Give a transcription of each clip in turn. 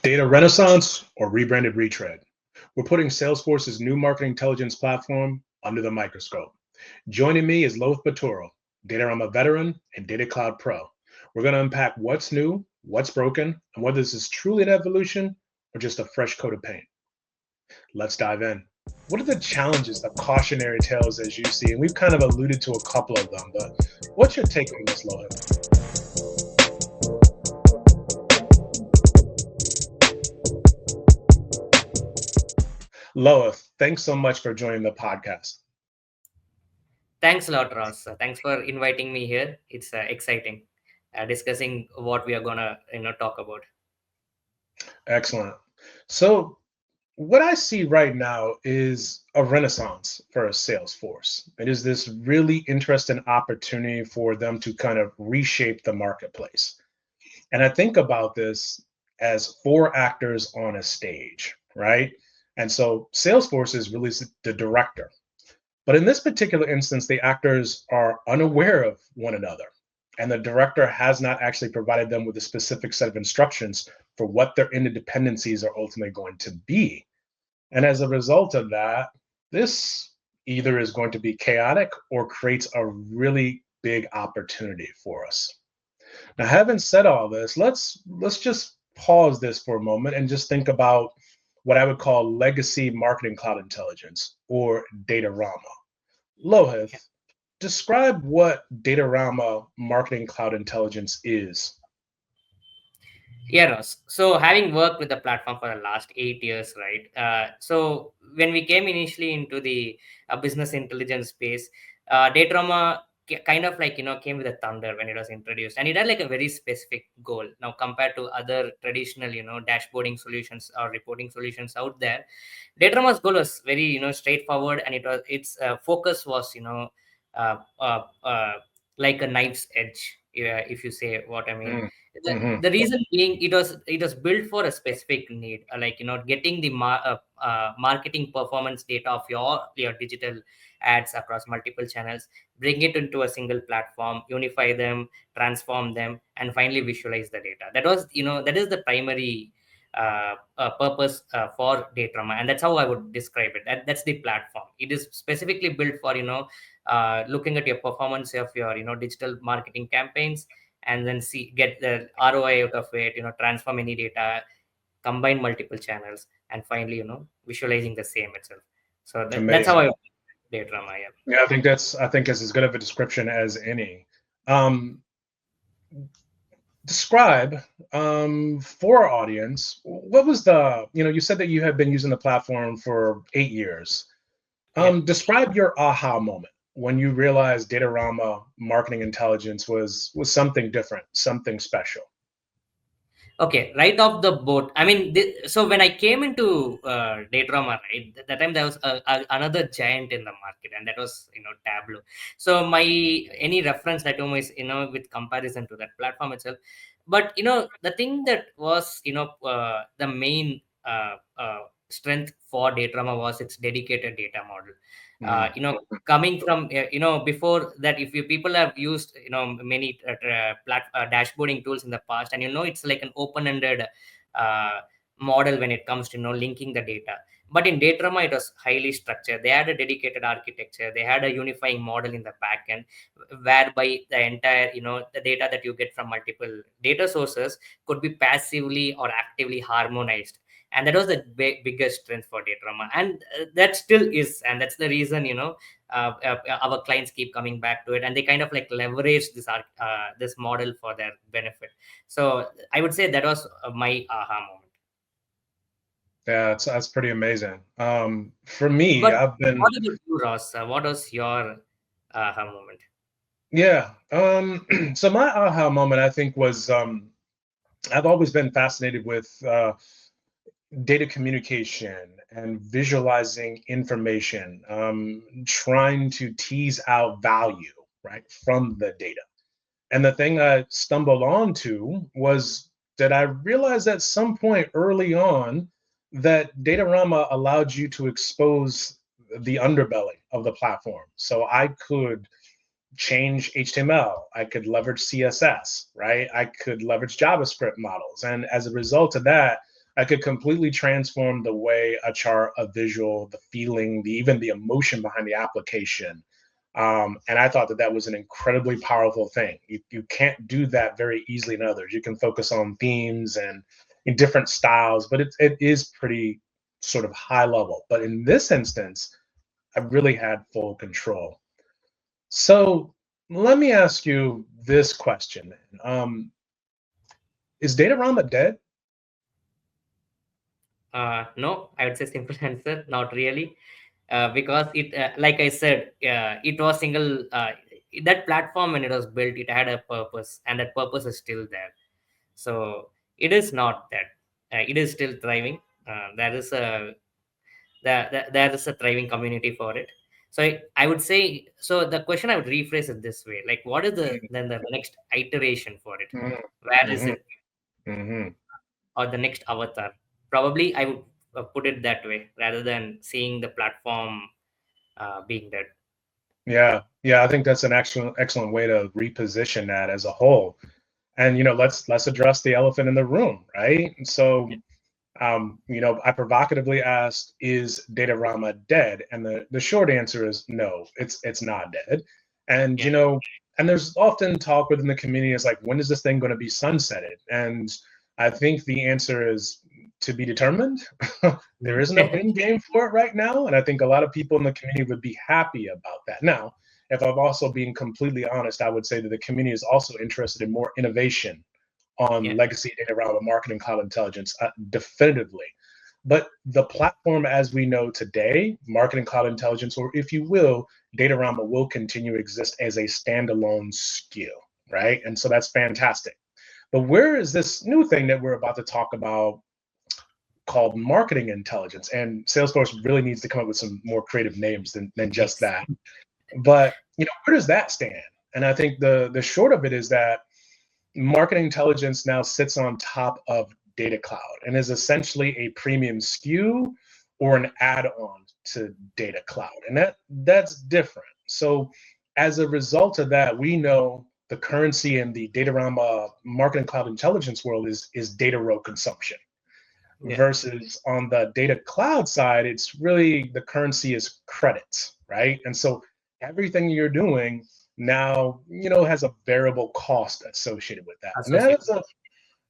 Data renaissance or rebranded retread. We're putting Salesforce's new marketing intelligence platform under the microscope. Joining me is Loth Baturo, Datorama veteran and Data Cloud Pro. We're going to unpack what's new, what's broken, and whether this is truly an evolution or just a fresh coat of paint. Let's dive in. What are the challenges, the cautionary tales as you see? And we've kind of alluded to a couple of them, but what's your take on this, Loth? Loth, thanks so much for joining the podcast. Thanks a lot, Ross. Thanks for inviting me here. It's exciting discussing what we are gonna talk about. Excellent. So, what I see right now is a renaissance for a Salesforce. It is this really interesting opportunity for them to kind of reshape the marketplace. And I think about this as four actors on a stage, right? And so Salesforce is really the director. But in this particular instance, the actors are unaware of one another. And the director has not actually provided them with a specific set of instructions for what their interdependencies are ultimately going to be. And as a result of that, this either is going to be chaotic or creates a really big opportunity for us. Now, having said all this, let's just pause this for a moment and just think about what I would call legacy marketing cloud intelligence or Datorama. Lohith, describe what Datorama marketing cloud intelligence is. Yeah, Ross. So having worked with the platform for the last 8 years, right? So when we came initially into the business intelligence space, Datorama kind of came with a thunder when it was introduced, and it had like a very specific goal. Now compared to other traditional dashboarding solutions or reporting solutions out there, Datorama's goal was very straightforward, and its focus was uh, uh, uh, like a knife's edge, if you say what I mean. the, Mm-hmm. the reason being, it was built for a specific need, getting the marketing performance data of your digital ads across multiple channels, bring it into a single platform, unify them, transform them, and finally visualize the data. That is the primary purpose for Datorama, and that's how I would describe it. That's the platform. It is specifically built for looking at your performance of your digital marketing campaigns, and then get the ROI out of it, transform any data, combine multiple channels, and finally visualizing the same itself. So that's how Amazing. I Datorama. Yeah. Yeah, I think that's as good of a description as any. Um, Describe for our audience what was you said that you had been using the platform for 8 years. Yeah. Describe your aha moment when you realized Datorama marketing intelligence was something different, something special. Okay, right off the boat. I mean, so when I came into Datorama, right, that time there was another giant in the market, and that was Tableau. So my any reference that is with comparison to that platform itself. But the thing that was the main strength for Datorama was its dedicated data model. Mm, Coming from before that, if you people have used many dashboarding tools in the past, and it's like an open-ended uh, model when it comes to linking the data. But in Datorama, it was highly structured. They had a dedicated architecture. They had a unifying model in the backend, whereby the entire the data that you get from multiple data sources could be passively or actively harmonized. And that was the biggest strength for Datorama, and that still is, and that's the reason our clients keep coming back to it, and they kind of like leverage this model for their benefit. So I would say that was my aha moment. yeah, that's pretty amazing. For me, But I've been what about you, Ross? What was your aha moment? yeah. So my aha moment, I think, was I've always been fascinated with data communication and visualizing information, trying to tease out value, right, from the data. And the thing I stumbled onto was that I realized at some point early on that Datorama allowed you to expose the underbelly of the platform. So I could change HTML, I could leverage CSS, right? I could leverage JavaScript models. And as a result of that, I could completely transform the way a chart, a visual, the feeling, even the emotion behind the application. And I thought that that was an incredibly powerful thing. You can't do that very easily in others. You can focus on themes and in different styles, but it is pretty sort of high level. But in this instance, I really had full control. So let me ask you this question. Is Datorama dead? No, I would say simple answer, not really, because it, like I said, it was single. That platform when it was built, it had a purpose, and that purpose is still there. So it is not that. It is still thriving. There is a there is a thriving community for it. So I would say, so the question I would rephrase it this way: like, what is the next iteration for it? Mm-hmm. Where is Mm-hmm. it, Mm-hmm. or the next avatar? Probably I would put it that way rather than seeing the platform being dead. Yeah, yeah, I think that's an excellent way to reposition that as a whole. And let's address the elephant in the room, right? So, I provocatively asked, "Is Datorama dead?" And the short answer is no, it's not dead. And Yeah, and there's often talk within the community is like, when is this thing going to be sunsetted? And I think the answer is to be determined. There is no yeah. end game for it right now, and I think a lot of people in the community would be happy about that. Now, if I'm also being completely honest, I would say that the community is also interested in more innovation on Yeah. legacy data around the marketing cloud intelligence, definitively. But the platform as we know today, marketing cloud intelligence, or if you will, Datorama will continue to exist as a standalone skill, right? And so that's fantastic. But where is this new thing that we're about to talk about called marketing intelligence? And Salesforce really needs to come up with some more creative names than just Yes. that. But where does that stand? And I think the short of it is that marketing intelligence now sits on top of data cloud and is essentially a premium SKU or an add-on to data cloud, and that's different. So as a result of that, we know the currency in the Datorama marketing cloud intelligence world is data row consumption, Yeah. versus on the data cloud side, it's really the currency is credits, right? And so everything you're doing now, has a variable cost associated with that. And that Associate.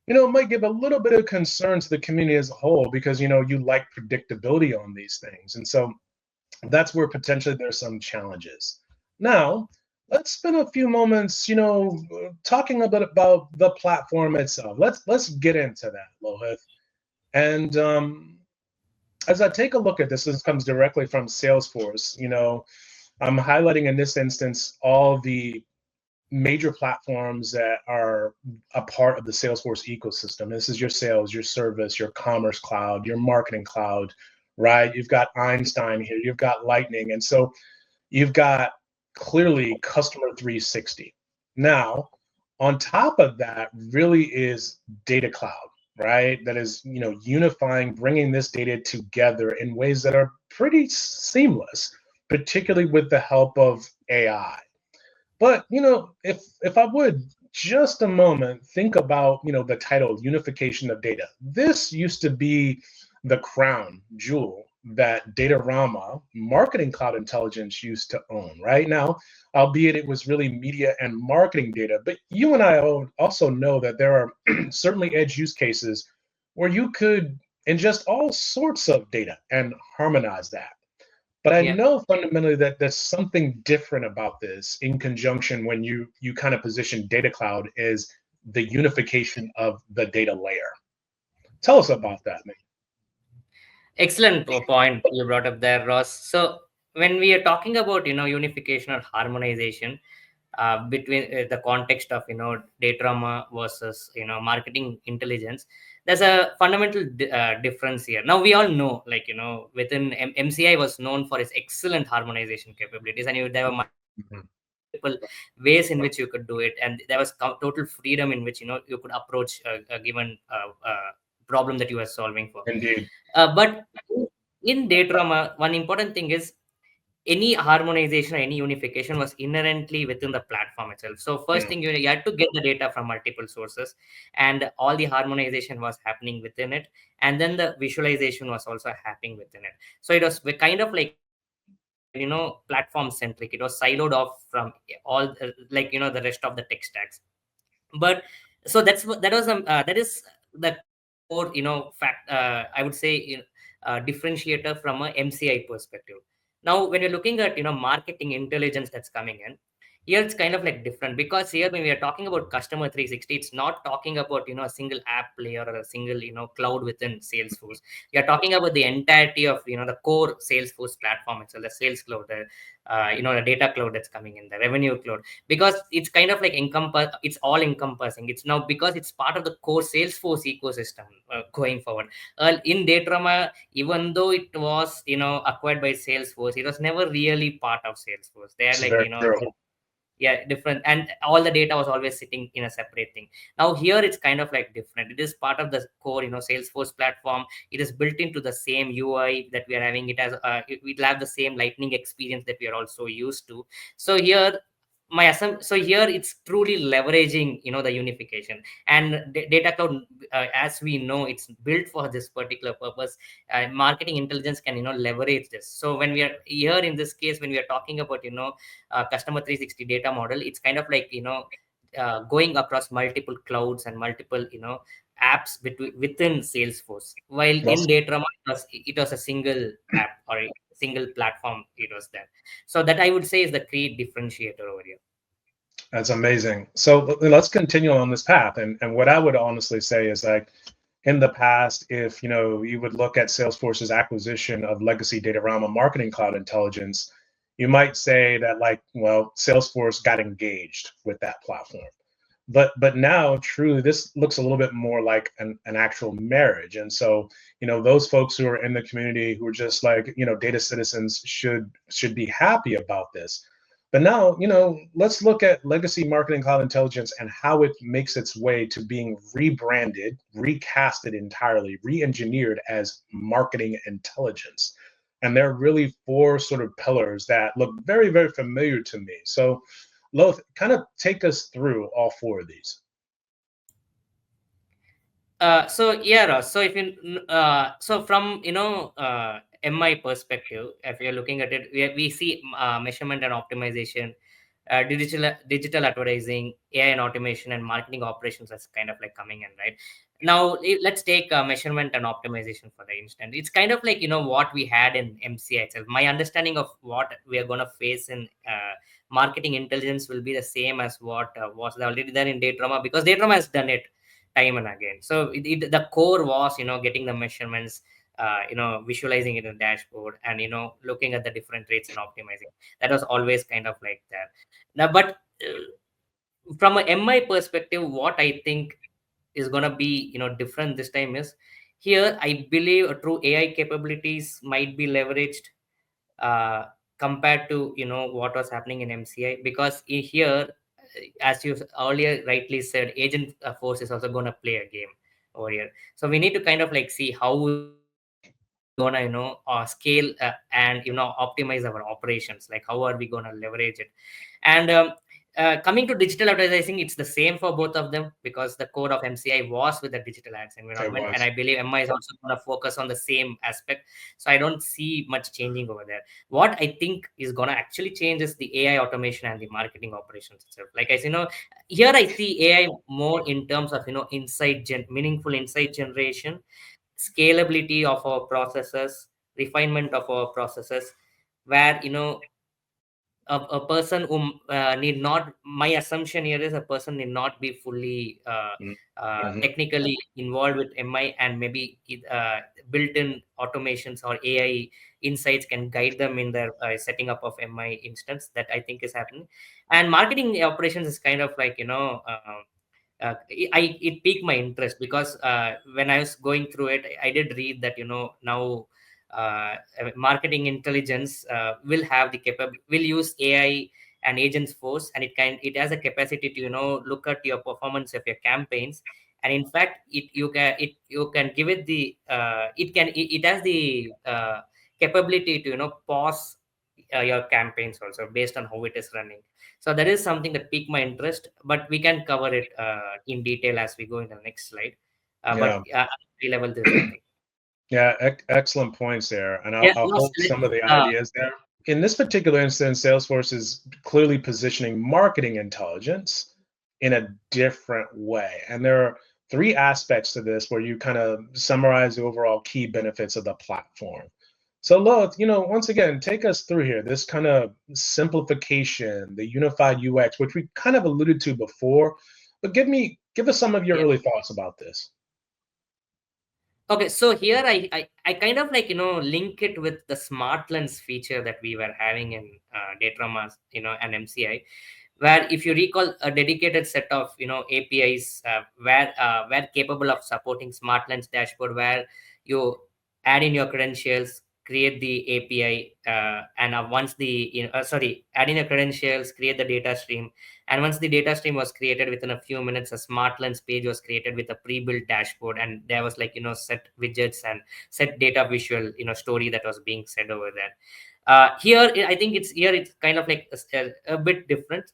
is might give a little bit of concern to the community as a whole, because, you like predictability on these things. And so that's where potentially there's some challenges. Now, let's spend a few moments, talking a bit about the platform itself. Let's get into that, Lohith. And as I take a look at this comes directly from Salesforce. I'm highlighting in this instance all the major platforms that are a part of the Salesforce ecosystem. This is your sales, your service, your commerce cloud, your marketing cloud, right? You've got Einstein here, you've got Lightning. And so you've got clearly customer 360. Now, on top of that really is data cloud, right? That is, unifying, bringing this data together in ways that are pretty seamless, particularly with the help of AI. But if I would just a moment think about the title unification of data. This used to be the crown jewel that Datorama Marketing Cloud Intelligence used to own. Right now, albeit it was really media and marketing data, but you and I also know that there are certainly edge use cases where you could ingest all sorts of data and harmonize that. But I Yeah. know fundamentally that there's something different about this in conjunction when you kind of position data cloud as the unification of the data layer. Tell us about that, man. Excellent point you brought up there, Ross. So when we are talking about unification or harmonization, between the context of Datorama versus marketing intelligence, there's a fundamental difference here. Now we all know, like within MCI was known for its excellent harmonization capabilities, and there were multiple Mhm. ways in which you could do it, and there was total freedom in which you could approach a given problem that you were solving for. Indeed. But in Datorama, one important thing is any harmonization or any unification was inherently within the platform itself. So first Mm. thing, you had to get the data from multiple sources, and all the harmonization was happening within it, and then the visualization was also happening within it. So it was kind of like, platform centric. It was siloed off from all like, the rest of the tech stacks. But so that is the core, fact, I would say, differentiator from a MCI perspective. Now when you're looking at, marketing intelligence that's coming in, here it's kind of like different, because here when we are talking about customer 360, it's not talking about, a single app layer or a single, cloud within Salesforce. We are talking about the entirety of, the core Salesforce platform itself, the sales cloud, the the data cloud that's coming in, the revenue cloud, because it's kind of like it's all encompassing. It's now because it's part of the core Salesforce ecosystem, going forward. In Datorama, even though it was, acquired by Salesforce, it was never really part of Salesforce. They're It's like, very true. yeah, different, and all the data was always sitting in a separate thing. Now here it's kind of like different. It is part of the core, Salesforce platform. It is built into the same UI that we are having. It has, we'll have the same lightning experience that we are also used to. So here, so here it's truly leveraging, the unification. And data cloud, as we know, it's built for this particular purpose. Marketing intelligence can, leverage this. So when we are here in this case, when we are talking about, customer 360 data model, it's kind of like, going across multiple clouds and multiple, apps within Salesforce, while Well, in Datrama it was a single app or a single platform it was there. So that I would say is the key differentiator over here. that's amazing. So let's continue on this path. And what I would honestly say is like in the past, if you would look at Salesforce's acquisition of legacy Datorama Marketing Cloud Intelligence, you might say that like, well, Salesforce got engaged with that platform. But now truly this looks a little bit more like an actual marriage. And so those folks who are in the community who are just like data citizens should be happy about this. But now let's look at legacy marketing cloud intelligence and how it makes its way to being rebranded, recasted entirely, re-engineered as marketing intelligence. And there are really four sort of pillars that look very, very familiar to me. So Loth, kind of take us through all four of these. So yeah, Ross. So if you so from, MI perspective, if you're looking at it, we see, measurement and optimization, digital advertising, AI and automation, and marketing operations as kind of like coming in, right? Now let's take, measurement and optimization for the instant. It's kind of like, what we had in MCI itself. My understanding of what we are going to face in, marketing intelligence will be the same as what, was already there in Datrama, because Datrama has done it time and again. So the core was, getting the measurements, visualizing it in the dashboard, and, looking at the different rates and optimizing. That was always kind of like that. Now, but from a MI perspective, what I think is going to be, different this time is, here I believe a true AI capabilities might be leveraged, uh, compared to, what was happening in MCI, because here, as you earlier rightly said, agent, force is also going to play a game over here. So we need to kind of like see how we're gonna, scale, and, optimize our operations. Like how are we gonna leverage it? And coming to digital advertising, it's the same for both of them, because the core of MCI was with the digital ads environment, It and I was. believe MI is also going to focus on the same aspect. So I don't see much changing over there. What I think is going to actually change is the AI automation and the marketing operations itself. Like, as you know, here I see AI more in terms of, meaningful insight generation, scalability of our processes, refinement of our processes, where, a person who, need not, my assumption here is a person need not be fully, Mm-hmm. technically involved with MI, and maybe built-in automations or AI insights can guide them in their, setting up of MI instance. That I think is happening. And marketing operations is kind of like, it piqued my interest, because, when I was going through it, I did read that, now, marketing intelligence, will use AI and agents force, and it has a capacity to, look at your performance of your campaigns. And in fact, you can give it the, it has the, capability to, pause your campaigns also based on how it is running. So that is something that piqued my interest, but we can cover it in detail as we go in the next slide. But Yeah. at high level, this is the thing. Yeah, excellent points there, and Yeah, I'll no, so hold some of the uh, ideas there. In this particular instance, Salesforce is clearly positioning marketing intelligence in a different way, and there are three aspects to this where you kind of summarize the overall key benefits of the platform. So, Loth, once again, take us through here. This kind of simplification, the unified UX, which we kind of alluded to before, but give us some of your yeah. early thoughts about this. Okay, so here I kind of like link it with the smart lens feature that we were having in Datorama, and MCI, where if you recall a dedicated set of APIs were capable of supporting smart lens dashboard, where you add in your credentials, create the API, and once the sorry, add in your credentials, create the data stream, and once the data stream was created, within a few minutes a smart lens page was created with a pre-built dashboard, and there was like set widgets and set data visual story that was being said over there. Here I think it's kind of like a bit different,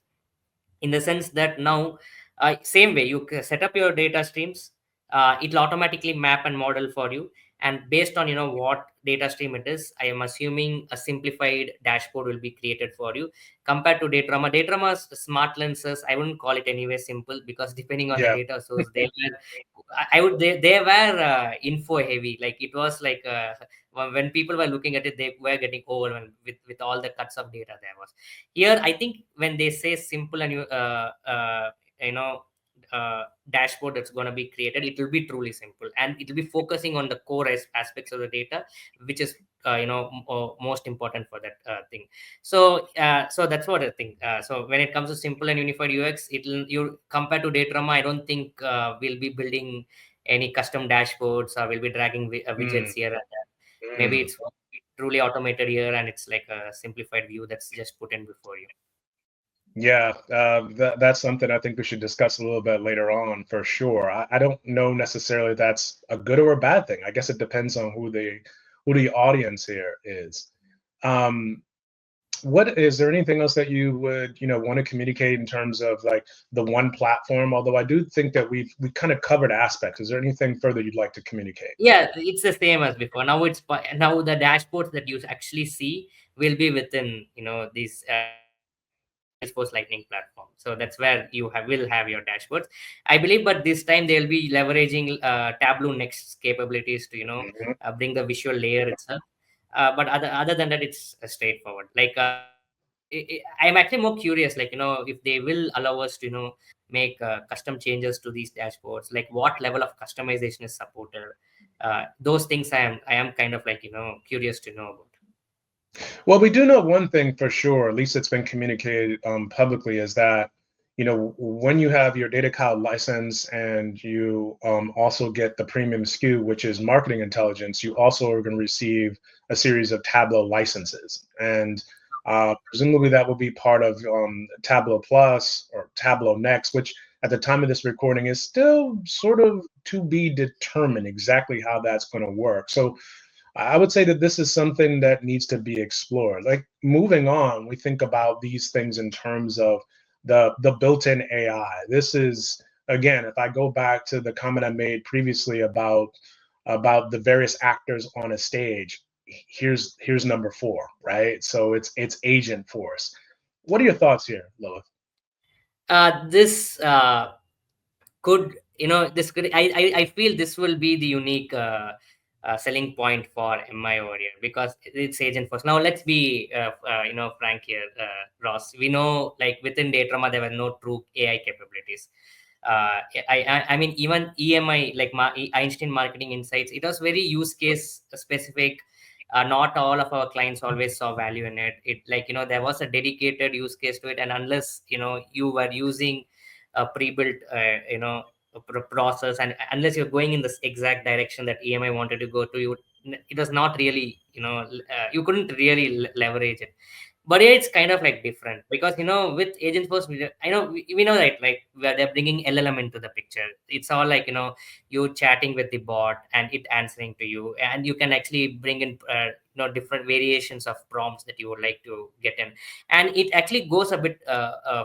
in the sense that now, same way you set up your data streams, it'll automatically map and model for you, and based on what data stream it is, I am assuming a simplified dashboard will be created for you. Compared to Datorama's smart lenses, I wouldn't call it anyway simple, because depending on the Yeah. data source, I would they were info heavy. Like it was like when people were looking at it, they were getting overwhelmed with all the cuts of data there was. Here I think when they say simple and you know dashboard that's going to be created, it will be truly simple, and it will be focusing on the core aspects of the data, which is most important for that thing. So that's what I think. So when it comes to simple and unified UX, it'll you compared to Datorama, I don't think we'll be building any custom dashboards, or we'll be dragging widgets Mm, here and there. Maybe mm. it's truly automated here, and it's like a simplified view that's just put in before you. Yeah, that's something I think we should discuss a little bit later on for sure. I don't know necessarily that's a good or a bad thing. I guess it depends on who the audience here is. Um, what is there anything else that you would want to communicate in terms of like the one platform? Although I do think that we kind of covered aspects. Is there anything further you'd like to communicate? Yeah, it's the same as before. Now now the dashboards that you actually see will be within these Salesforce Lightning platform. So that's where you will have your dashboards, I believe. But this time they'll be leveraging Tableau Next capabilities to Mhm. bring the visual layer itself. But other than that, it's straightforward. Like I'm actually more curious, like if they will allow us to make custom changes to these dashboards, like what level of customization is supported. Those things I am kind of like curious to know about. Well, we do know one thing for sure, at least it's been communicated publicly, is that when you have your data cloud license and you also get the premium SKU, which is marketing intelligence, you also are going to receive a series of Tableau licenses, and presumably that will be part of Tableau Plus or Tableau Next, which at the time of this recording is still sort of to be determined exactly how that's going to work. So I would say that this is something that needs to be explored. Like moving on, we think about these things in terms of the built-in AI. This is again, if I go back to the comment I made previously about the various actors on a stage, here's number four, right? So it's Agent Force. What are your thoughts here, Lilith? This could this could I feel this will be the unique selling point for MI over here, because it's agent first. Now let's be frank here, Ross. We know, like, within Datorama there were no true AI capabilities. I mean, even EMI, like Einstein Marketing Insights, it was very use case specific. Not all of our clients always saw value in it. It, like, there was a dedicated use case to it, and unless you were using a pre-built process, and unless you're going in this exact direction that EMI wanted to go to, it was not really you couldn't really leverage it. but yeah, it's kind of like different because with agent force I know we know that like where they're bringing llm into the picture. It's all like you chatting with the bot and it answering to you, and you can actually bring in different variations of prompts that you would like to get in, and it actually goes a bit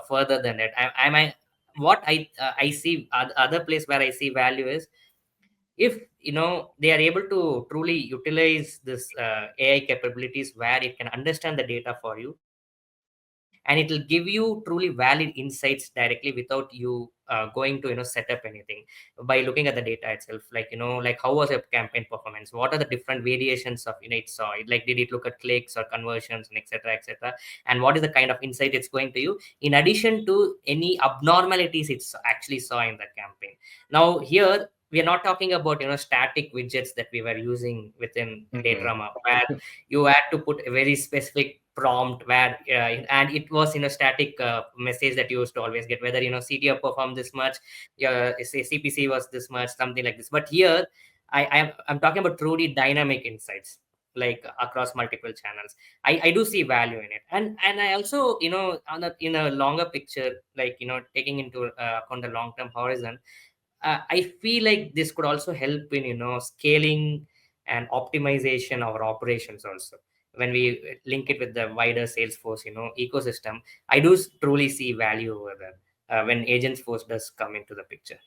further than that. What I see other place where I see value is if they are able to truly utilize this AI capabilities where it can understand the data for you, and it will give you truly valid insights directly without you going to set up anything by looking at the data itself, like like how was your campaign performance, what are the different variations of it saw it, like did it look at clicks or conversions and etc etc, and what is the kind of insight it's going to you in addition to any abnormalities it's actually saw in the campaign. Now here we are not talking about static widgets that we were using within Mhm. Datorama, where you had to put a very specific prompt where and it was static message that you used to always get, whether CTO performed this much, say CPC was this much, something like this. But here I'm talking about truly dynamic insights, like across multiple channels. I do see value in it, and I also in a longer picture, like taking into account the long term horizon, I feel like this could also help in scaling and optimization of our operations also. When we link it with the wider Salesforce ecosystem, I do truly see value over there when Agents Force does come into the picture.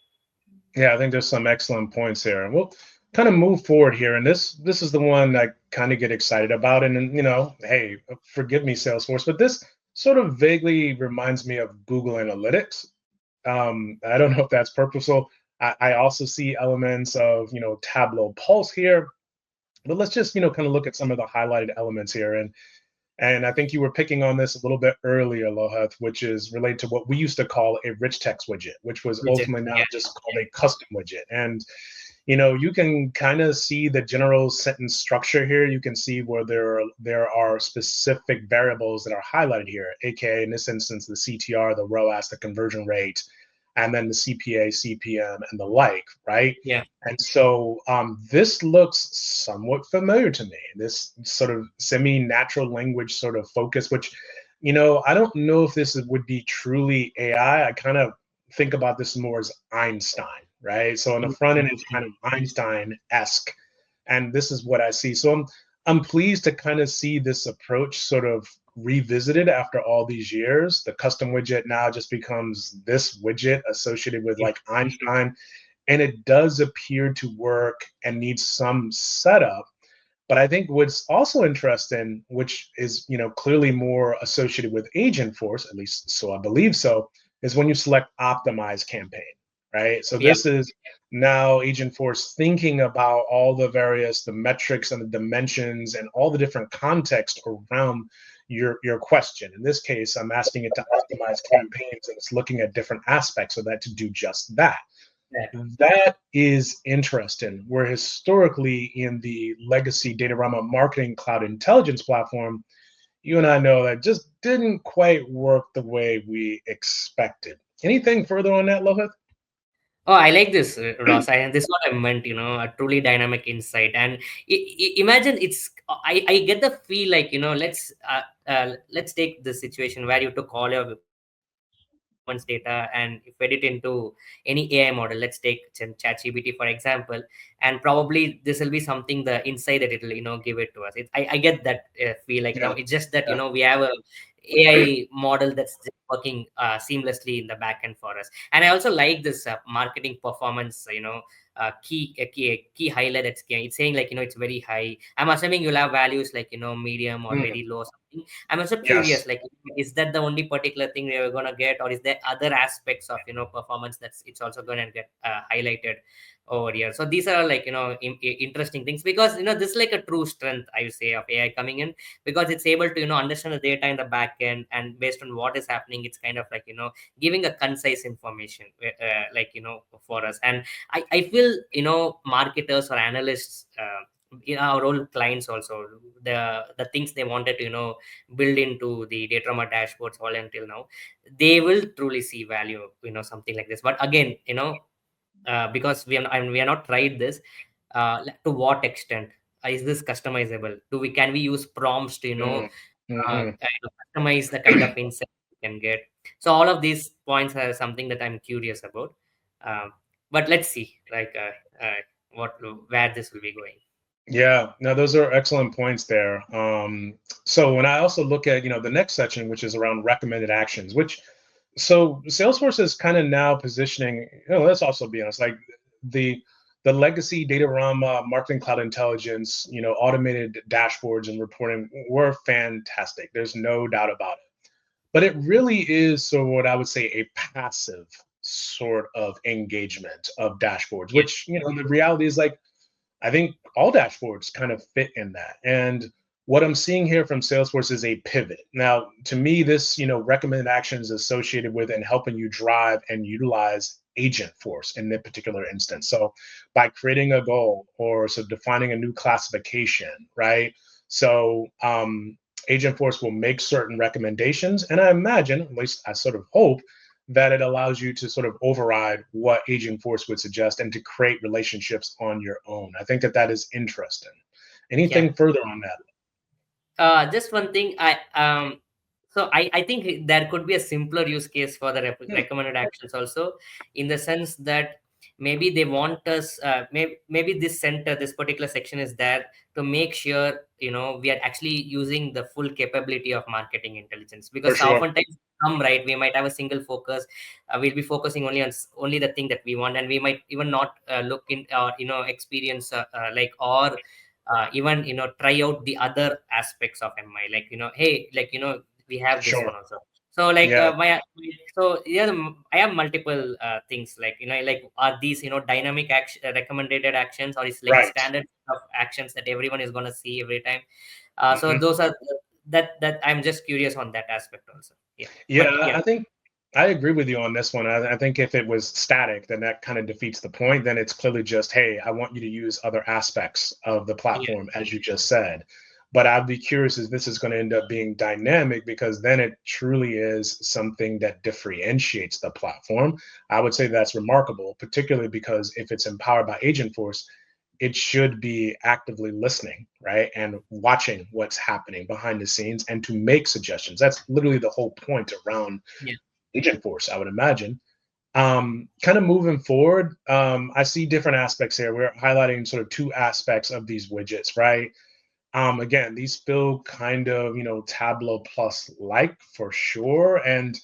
Yeah, I think there's some excellent points here. And we'll kind of move forward here. And this is the one I kind of get excited about. And then, hey, forgive me, Salesforce, but this sort of vaguely reminds me of Google Analytics. I don't know if that's purposeful. I also see elements of, Tableau Pulse here. But let's just, kind of look at some of the highlighted elements here. And I think you were picking on this a little bit earlier, Loheth, which is related to what we used to call a rich text widget, which was Widget, ultimately now yeah, just called a custom widget. And you can kind of see the general sentence structure here. You can see where there are specific variables that are highlighted here, aka in this instance the CTR, the ROAS, the conversion rate, and then the CPA, CPM, and the like, right? yeah, And so this looks somewhat familiar to me. This sort of semi-natural language sort of focus, which, I don't know if this would be truly AI. I kind of think about this more as Einstein, right? So on the front end, it's kind of Einstein-esque, and this is what I see. So I'm pleased to kind of see this approach sort of revisited after all these years. The custom widget now just becomes this widget associated with yeah, like Einstein, and it does appear to work and needs some setup. But I think what's also interesting, which is clearly more associated with Agent Force, at least so I believe so, is when you select Optimize Campaign, right? So yeah, this is now Agent Force thinking about all the metrics and the dimensions and all the different context around your question. In this case, I'm asking it to optimize campaigns, and it's looking at different aspects of that to do just that. yeah. That is interesting. Where historically in the legacy Datorama Marketing Cloud Intelligence platform, you and I know that just didn't quite work the way we expected. Anything further on that, Lohit? Oh, I like this, Ross. This is what I meant, a truly dynamic insight. And imagine I get the feel like, let's take the situation where you took all your performance data and fed it into any AI model. Let's take ChatGPT, for example, and probably this will be something, the insight that it'll, give it to us. I get that feel like, Yeah. it's just that, Yeah. we have a AI model that's just working seamlessly in the back end for us. And I also like this marketing performance key highlight that's key. It's saying like it's very high. I'm assuming you'll have values like medium or Mm, very low something. I'm also yes. curious, like is that the only particular thing you're gonna get, or is there other aspects of performance that's it's also gonna get highlighted over here? So these are like interesting things, because this is like a true strength, I would say, of AI coming in, because it's able to understand the data in the back end, and based on what is happening, it's kind of like giving a concise information like for us. And I feel marketers or analysts in our own clients also, the things they wanted to build into the Datorama dashboards all until now, they will truly see value something like this. But again, because we are not tried this, to what extent is this customizable? Do we can we use prompts to Mm, Hmm. customize the kind of insight you can get. So all of these points are something that I'm curious about. Um, but let's see, what where this will be going. Yeah, no, those are excellent points there. So when I also look at, the next section, which is around recommended actions, which so Salesforce is kind of now positioning, let's also be honest, like the the legacy Datorama, Marketing Cloud Intelligence, automated dashboards and reporting were fantastic. There's no doubt about it. But it really is so what I would say a passive sort of engagement of dashboards, Yeah, which, the reality is like I think all dashboards kind of fit in that. And what I'm seeing here from Salesforce is a pivot. Now, to me, this, recommended actions associated with and helping you drive and utilize agent force in this particular instance. So by creating a goal or so defining a new classification, right? So agent force will make certain recommendations. And I imagine, at least I sort of hope, that it allows you to sort of override what aging force would suggest and to create relationships on your own. I think that that is interesting. yeah. Anything further on that? Just one thing, I think there could be a simpler use case for the Hmm, recommended actions also, in the sense that maybe they want us, maybe this center, this particular section is there to make sure, we are actually using the full capability of marketing intelligence, for because sure. oftentimes some, right, we might have a single focus. We'll be focusing only on only the thing that we want, and we might even not look in or experience or even try out the other aspects of mi, like hey, we have this Sure. one also. So Yeah. so yeah, I have multiple things, are these dynamic action, recommended actions, or is like a Right. standard of actions that everyone is going to see every time. So Mhm. those are that I'm just curious on that aspect also. Yeah, Yeah, but yeah. I think I agree with you on this one. I think if it was static, then that kind of defeats the point. Then it's clearly just, hey, I want you to use other aspects of the Yeah, platform, as you just said. But I'd be curious if this is going to end up being dynamic because then it truly is something that differentiates the platform. I would say that's remarkable, particularly because if it's empowered by Agentforce, it should be actively listening, right? And watching what's happening behind the scenes and to make suggestions. That's literally the whole point around yeah, Agent Force, I would imagine. Kind of moving forward, I see different aspects here. We're highlighting sort of two aspects of these widgets, right? Again, these feel kind of, Tableau Plus like for sure. And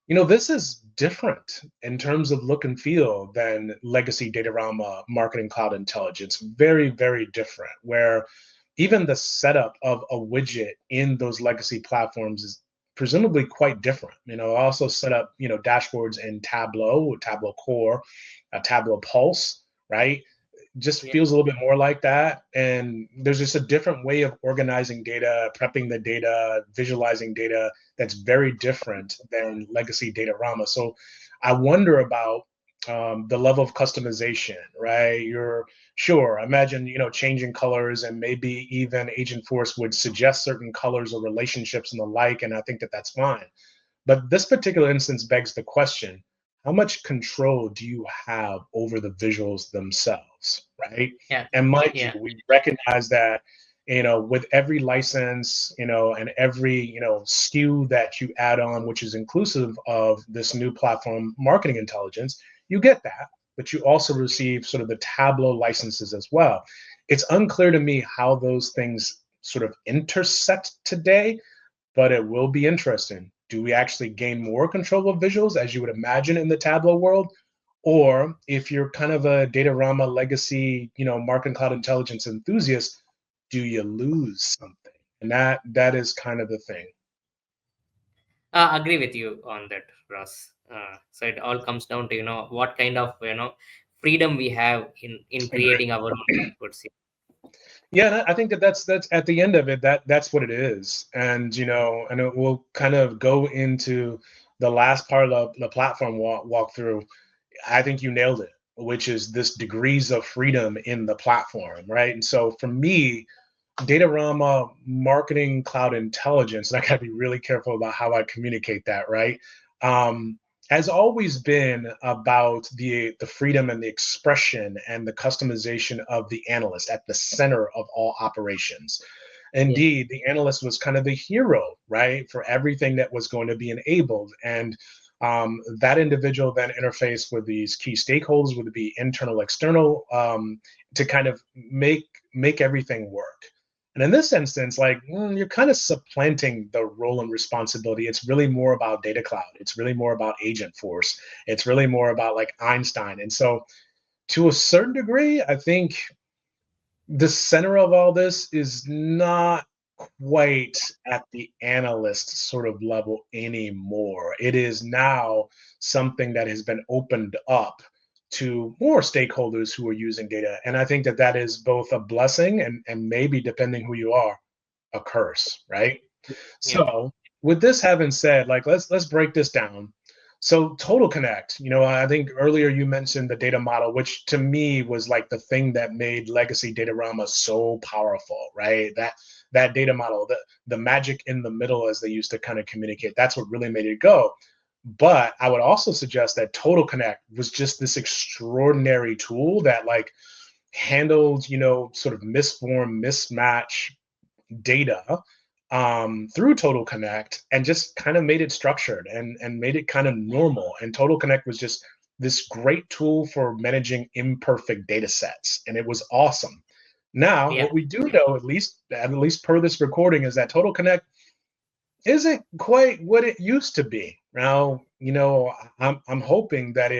this is different in terms of look and feel than legacy Datorama Marketing Cloud Intelligence. Very, very different. Where even the setup of a widget in those legacy platforms is presumably quite different. Also set up, dashboards in Tableau, Tableau Core, Tableau Pulse, right? Just yeah, feels a little bit more like that. And there's just a different way of organizing data, prepping the data, visualizing data that's very different than legacy Datorama. So I wonder about the level of customization, right? You're sure, imagine, changing colors and maybe even Agent Force would suggest certain colors or relationships and the like. And I think that that's fine. But this particular instance begs the question, how much control do you have over the visuals themselves, right? yeah, And mind you, yeah, we recognize that, with every license, and every, SKU that you add on, which is inclusive of this new platform, Marketing Intelligence, you get that, but you also receive sort of the Tableau licenses as well. It's unclear to me how those things sort of intersect today, but it will be interesting. Do we actually gain more control of visuals as you would imagine in the Tableau world? Or if you're kind of a Datorama legacy, marketing cloud intelligence enthusiast, do you lose something? And that is kind of the thing. agree with you on that, Ross. So it all comes down to what kind of freedom we have in creating our own outputs. Yeah, and I think that that's at the end of it, that's what it is. And and it will kind of go into the last part of the platform walk through. I think you nailed it, which is this degrees of freedom in the platform, right? And so for me, Datorama Marketing Cloud Intelligence, and I got to be really careful about how I communicate that, right? Has always been about the freedom and the expression and the customization of the analyst at the center of all operations. Yeah. Indeed, the analyst was kind of the hero, right, for everything that was going to be enabled. And that individual then interfaced with these key stakeholders, would be internal, external, to kind of make everything work. And in this instance, like you're kind of supplanting the role and responsibility. It's really more about data cloud. It's really more about agent force. It's really more about like Einstein. And so, to a certain degree, I think the center of all this is not quite at the analyst sort of level anymore. It is now something that has been opened up to more stakeholders who are using data. And I think that that is both a blessing and maybe, depending who you are, a curse, right? Yeah. So, with this having said, like let's break this down. So Total Connect, I think earlier you mentioned the data model, which to me was like the thing that made legacy Datorama so powerful, right? That data model, the magic in the middle, as they used to kind of communicate, that's what really made it go. But I would also suggest that Total Connect was just this extraordinary tool that like handled, sort of misformed, mismatch data through Total Connect, and just kind of made it structured and made it kind of normal. And Total Connect was just this great tool for managing imperfect data sets, and it was awesome. Now, Yeah. what we do know, at least per this recording, is that Total Connect isn't quite what it used to be. Now, I'm hoping that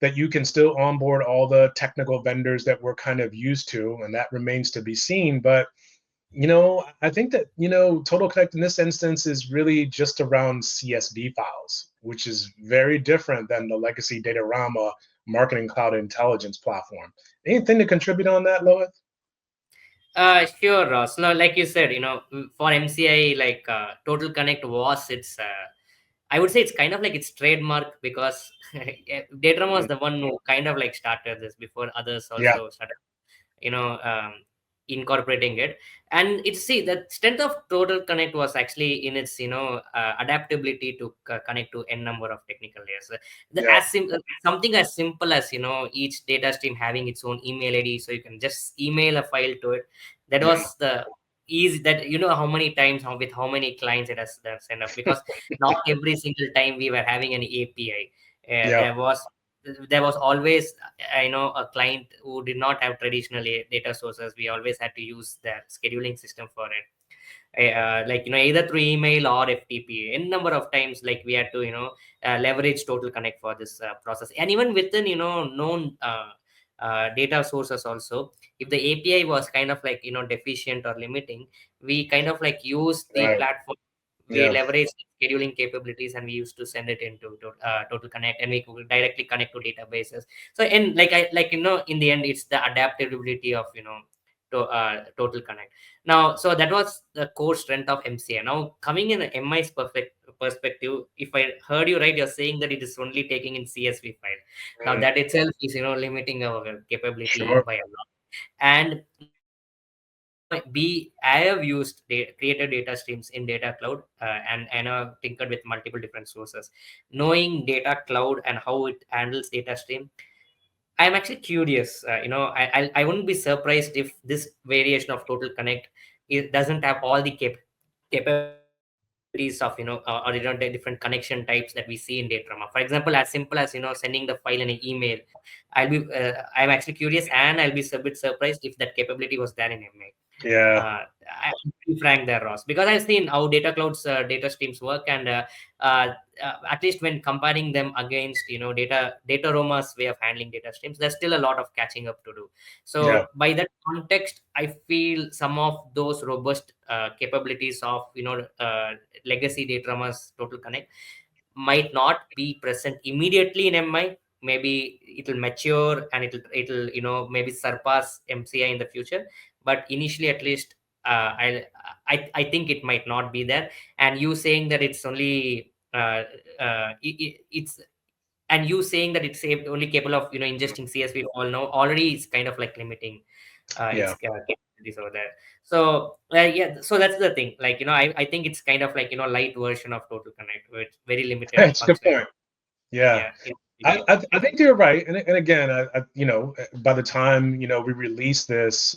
that you can still onboard all the technical vendors that we're kind of used to, and that remains to be seen. But I think that, Total Connect in this instance is really just around CSV files, which is very different than the legacy Datorama Marketing Cloud Intelligence platform. Anything to contribute on that, Lois? Sure, Ross. No, like you said, for MCI, like Total Connect was its. I would say it's kind of like its trademark, because Datarama was Mm, the one who kind of like started this before others yeah, also started, you know um, incorporating it. And it's, see, the strength of Total Connect was actually in its adaptability to connect to n number of technical layers. yeah, Something as simple as each data stream having its own email ID, so you can just email a file to it. That yeah, was the easy, that how many times, with how many clients it has done send up, because not every single time we were having an API. yeah, There was always a client who did not have traditional data sources. We always had to use their scheduling system for it, like either through email or FTP. N number of times, like we had to leverage Total Connect for this process. And even within known data sources also, if the API was kind of like deficient or limiting, we kind of like use the right, platform. We yeah, leverage scheduling capabilities, and we used to send it into Total Connect, and we could directly connect to databases. So, and in the end, it's the adaptability of Total Connect. Now, so that was the core strength of MCA. Now, coming in MI's perfect perspective, if I heard you right, you're saying that it is only taking in CSV file. Now, mm, that itself is limiting our capability sure, by a lot. And I have used created data streams in Data Cloud, and I've tinkered with multiple different sources. Knowing Data Cloud and how it handles data stream, I'm actually curious. I wouldn't be surprised if this variation of Total Connect, it doesn't have all the capabilities of or the different connection types that we see in Datorama. For example, as simple as sending the file in an email. I'm actually curious, and I'll be a bit surprised if that capability was there in MA. yeah, I'm be frank there, Ross, because I've seen how Data Cloud's data streams work, and uh, at least when comparing them against Datarama's way of handling data streams, there's still a lot of catching up to do. yeah, So by that context, I feel some of those robust capabilities of legacy Datarama's Total Connect might not be present immediately in MI. Maybe it'll mature, and it'll maybe surpass MCI in the future. But initially, at least, I think it might not be there. And you saying that it's only it's and you saying that it's only capable of mm, ingesting CSV file now, already is kind of like limiting its yeah. capabilities over there. So yeah, so that's the thing. Like I think it's kind of like light version of Total Connect with very limited That's a good functionality. point. Yeah. Yeah, I think you're right, and again, by the time we release this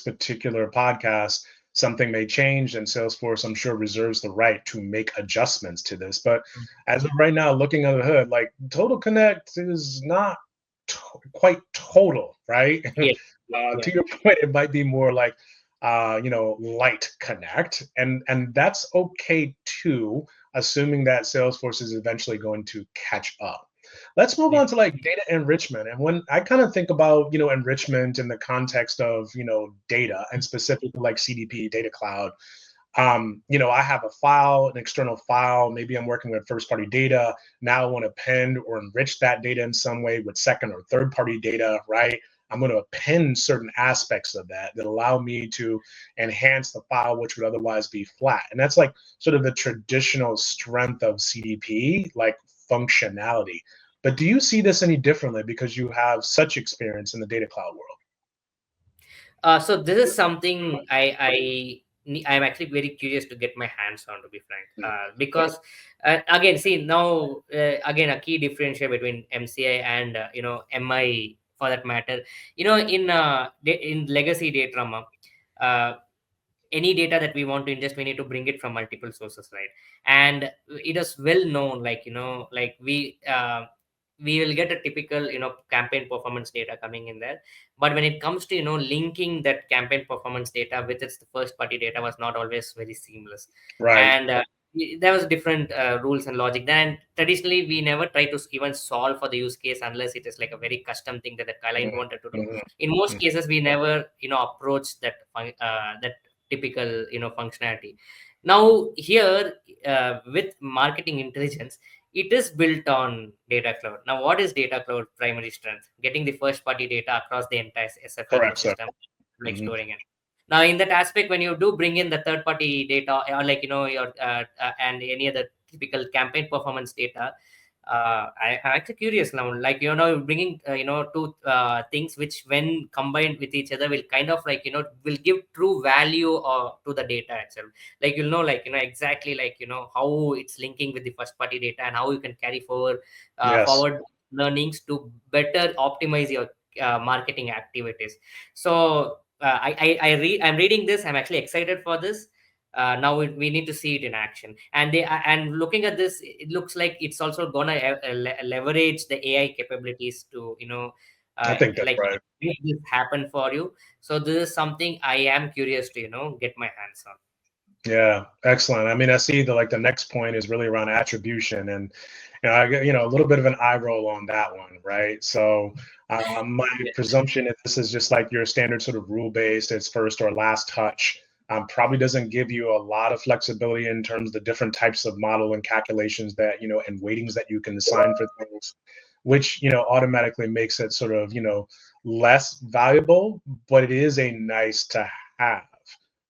particular podcast, something may change, and Salesforce, I'm sure, reserves the right to make adjustments to this. But as of right now, looking under the hood, like Total Connect is not quite total, right? Yes. To Yeah. your point, it might be more like light connect, and that's okay too, assuming that Salesforce is eventually going to catch up. Let's move Yeah. on to like data enrichment. And when I kind of think about enrichment in the context of data, and specifically like CDP, data cloud, I have a file, an external file. Maybe I'm working with first party data. Now I want to append or enrich that data in some way with second or third party data, right? I'm going to append certain aspects of that that allow me to enhance the file, which would otherwise be flat. And that's like sort of the traditional strength of CDP, like functionality. But do you see this any differently because you have such experience in the data cloud world? So this is something I'm actually very curious to get my hands on, to be frank, because again, see now again a key differential between MCI and MI for that matter. In legacy Datorama, uh, any data that we want to ingest, we need to bring it from multiple sources, right? And it is well known, we will get a typical campaign performance data coming in there, but when it comes to linking that campaign performance data with its first party data was not always very seamless. Right. And there was different rules and logic then. Traditionally we never try to even solve for the use case unless it is like a very custom thing that the client Mhm, wanted to do. mhm, In most mhm. cases we never approach that typical functionality. Now here, with marketing intelligence, it is built on data cloud. Now what is data cloud primary strength? Getting the first party data across the entire SFM Correct, sir. ecosystem, like Mhm. storing it. Now in that aspect, when you do bring in the third party data, or your and any other typical campaign performance data, I'm actually curious now, like bringing two things which when combined with each other will kind of will give true value to the data itself. Like exactly how it's linking with the first party data and how you can carry Yes. forward learnings to better optimize your marketing activities. So I'm reading this, I'm actually excited for this. Now we need to see it in action, and and looking at this, it looks like it's also gonna leverage the AI capabilities to I think that's like right. make this happen for you. So this is something I am curious to get my hands on. Yeah, excellent. I mean, I see the next point is really around attribution, and I get a little bit of an eye roll on that one, right? So my Yeah. presumption is this is just like your standard sort of rule based, it's first or last touch. Probably doesn't give you a lot of flexibility in terms of the different types of model and calculations that and weightings that you can assign for things, which automatically makes it sort of less valuable, but it is a nice to have,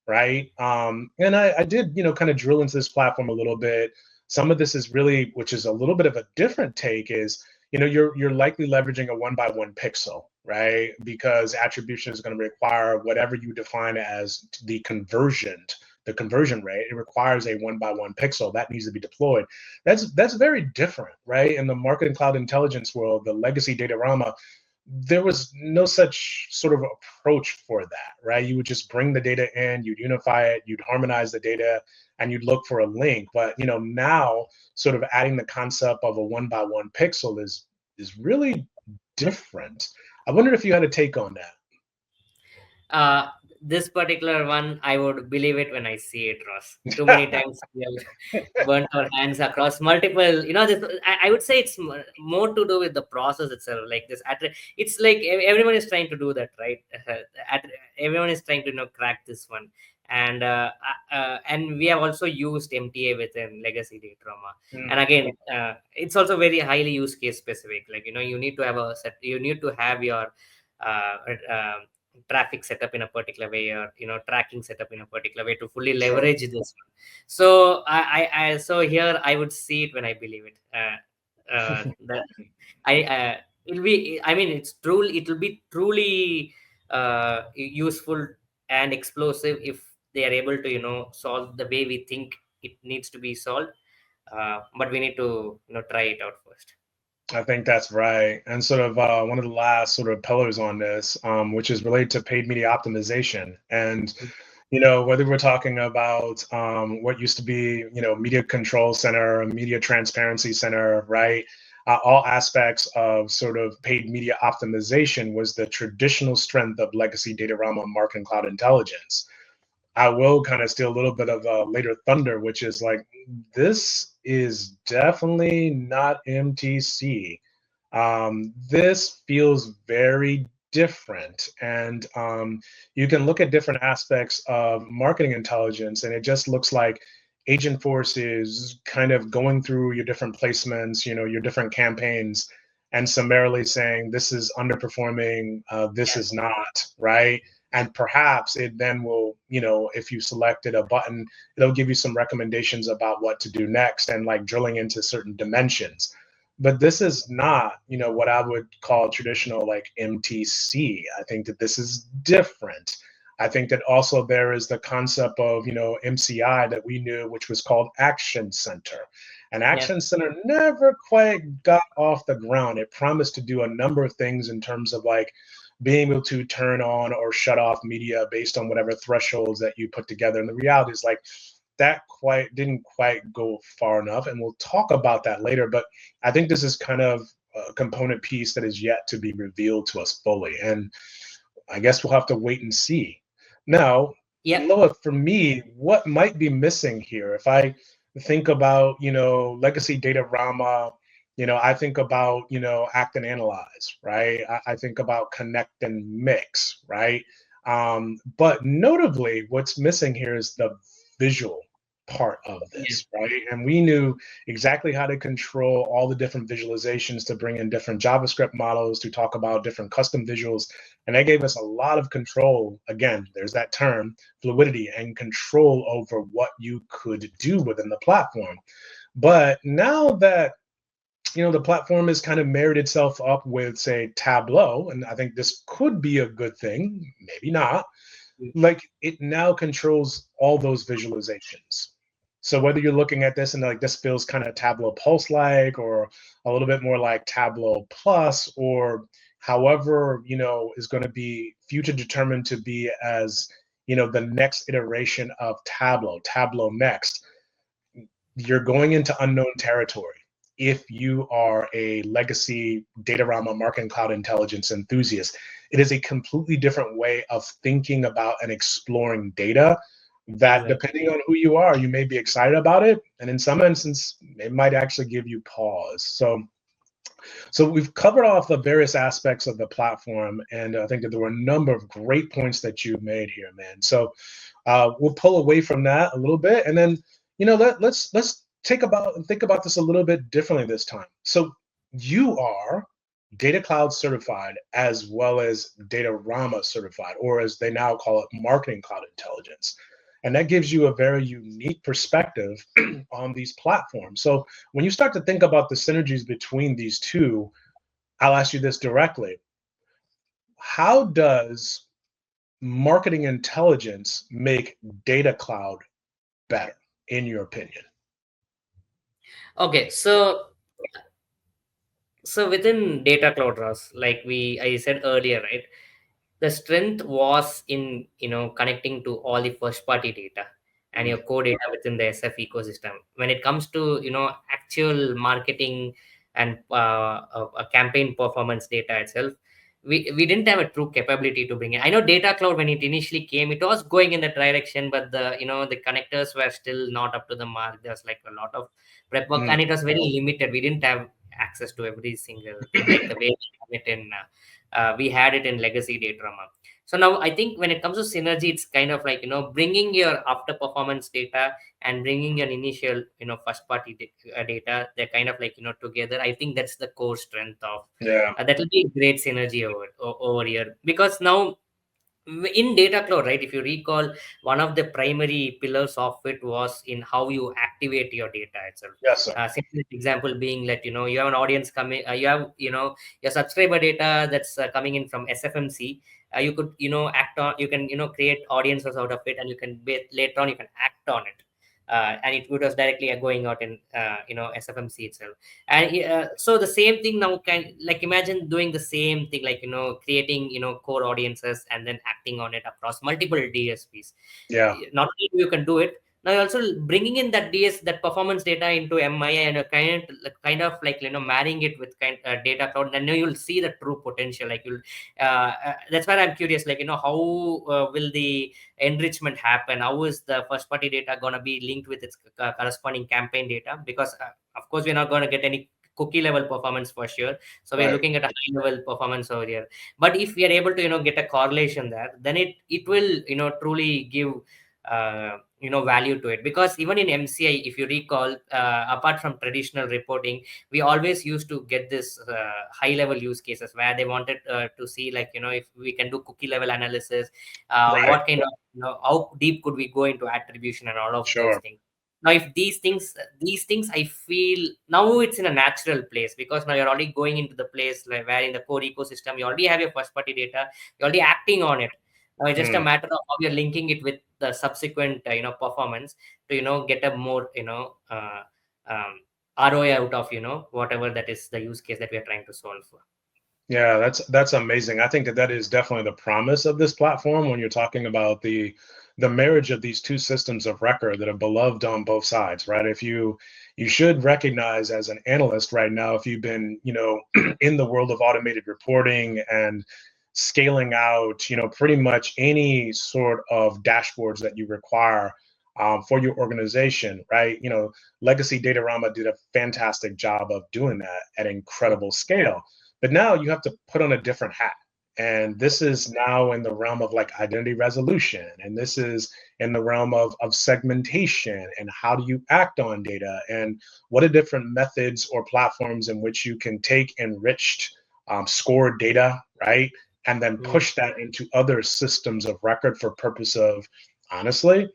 right? And I did, kind of drill into this platform a little bit. Some of this is really, which is a little bit of a different take, is you're likely leveraging a one by one pixel, right? Because attribution is going to require whatever you define as the conversion rate. It requires a one by one pixel that needs to be deployed. That's very different, right? In the marketing cloud intelligence world, the legacy Datorama, there was no such sort of approach for that, right? You would just bring the data in, you'd unify it, you'd harmonize the data, and you'd look for a link. But now, sort of adding the concept of a one by one pixel is really different. I wondered if you had a take on that. uh this particular one, I would believe it when I see it, Ross. Too many times we have burnt our hands across multiple, I would say it's more to do with the process itself, like it's like everyone is trying to do that, right? At, Everyone is trying to crack this one. And we have also used MTA within legacy Datorama. And Mm, again, it's also very highly use case specific, like you need to have you need to have your uh, uh, traffic setup in a particular way, or tracking setup in a particular way to fully sure. leverage this one. So so here I would see it when I believe it. That I it'll be, I mean, it will be truly useful and explosive if they are able to solve the way we think it needs to be solved. But we need to try it out first. I think that's right. And sort of one of the last sort of pillars on this, which is related to paid media optimization. And whether we're talking about what used to be, media control center, media transparency center, right? All aspects of sort of paid media optimization was the traditional strength of legacy Datorama Marketing Cloud Intelligence. I will kind of steal a little bit of later thunder, which is like, this is definitely not MTC. This feels very different. And you can look at different aspects of marketing intelligence, and it just looks like Agent Force is kind of going through your different placements, your different campaigns, and summarily saying, this is underperforming, this is not, right? And perhaps it then will, if you selected a button, it'll give you some recommendations about what to do next, and like drilling into certain dimensions. But this is not, what I would call traditional like MTC. I think that this is different. I think that also there is the concept of, MCI that we knew, which was called Action Center. And Yeah. Action Center never quite got off the ground. It promised to do a number of things in terms of like being able to turn on or shut off media based on whatever thresholds that you put together. And the reality is like that quite didn't quite go far enough. And we'll talk about that later. But I think this is kind of a component piece that is yet to be revealed to us fully. And I guess we'll have to wait and see. Now, Yeah. Loa, for me, what might be missing here? If I think about, legacy Datorama, I think about, act and analyze, right? I think about connect and mix, right? But notably, what's missing here is the visual part of Yeah. this, right? And we knew exactly how to control all the different visualizations, to bring in different JavaScript models, to talk about different custom visuals. And that gave us a lot of control. Again, there's that term, fluidity, and control over what you could do within the platform. But now that the platform has kind of married itself up with, say, Tableau, and I think this could be a good thing, maybe not, like it now controls all those visualizations. So whether you're looking at this and like this feels kind of Tableau Pulse like, or a little bit more like Tableau Plus, or however, is going to be future determined to be as, the next iteration of Tableau Next, you're going into unknown territory. If you are a legacy Datorama Marketing Cloud Intelligence enthusiast, it is a completely different way of thinking about and exploring data that, Exactly. depending on who you are, you may be excited about it. And in some instances, it might actually give you pause. So we've covered off the various aspects of the platform. And I think that there were a number of great points that you made here, man. So we'll pull away from that a little bit, and then let's think about this a little bit differently this time. So you are Data Cloud certified as well as Datorama certified, or as they now call it, Marketing Cloud Intelligence. And that gives you a very unique perspective on these platforms. So when you start to think about the synergies between these two, I'll ask you this directly. How does marketing intelligence make Data Cloud better, in your opinion? Okay. So within data cloud, Ross, like I said earlier, right? The strength was in connecting to all the first party data and your core data within the SF ecosystem. When it comes to actual marketing and campaign performance data itself, we didn't have a true capability to bring it. I know data cloud, when it initially came, it was going in that direction, but the connectors were still not up to the mark. There's like a lot of prep work, Mm, and it was very limited. We didn't have access to every single thing like the way we have it in we had it in legacy Datorama. So now I think when it comes to synergy, it's kind of like bringing your after performance data and bringing your initial first party data. They're kind of like together. I think that's the core strength of yeah. that will be great synergy over here, because now in data cloud, right, if you recall, one of the primary pillars of it was in how you activate your data itself. Yes, sir. Simple example being that you have an audience coming, you have your subscriber data that's coming in from SFMC. You could act on, you can create audiences out of it, and you can later on you can act on it. and it was directly going out in SFMC itself. And so the same thing now, can like imagine doing the same thing, like creating core audiences and then acting on it across multiple DSPs. Yeah. Not only you can do it, now you're also bringing in that performance data into MI, and a kind of like marrying it with data cloud. Then you'll see the true potential. Like you'll that's why I'm curious, like how will the enrichment happen? How is the first party data going to be linked with its corresponding campaign data? Because of course we're not going to get any cookie level performance for sure, so we're Right. looking at a high level performance over here. But if we are able to get a correlation there, then it will truly give value to it. Because even in MCI, if you recall, apart from traditional reporting, we always used to get this high level use cases where they wanted to see, like if we can do cookie level analysis, Right. what kind of how deep could we go into attribution and all of those Sure. things. Now if these things I feel now it's in a natural place, because now you're already going into the place like where in the core ecosystem you already have your first party data, you're already acting on it. Now it's just a Mm. matter of how you're linking it with the subsequent performance to get a more ROI out of whatever that is the use case that we are trying to solve for. Yeah, that's amazing. I think that that is definitely the promise of this platform when you're talking about the marriage of these two systems of record that are beloved on both sides, right? If you should recognize as an analyst right now, if you've been, in the world of automated reporting and scaling out, pretty much any sort of dashboards that you require for your organization, right? Legacy Datorama did a fantastic job of doing that at incredible scale. But now you have to put on a different hat. And this is now in the realm of like identity resolution. And this is in the realm of segmentation and how do you act on data and what are different methods or platforms in which you can take enriched scored data, right? And then Mm, push that into other systems of record for purpose of honestly,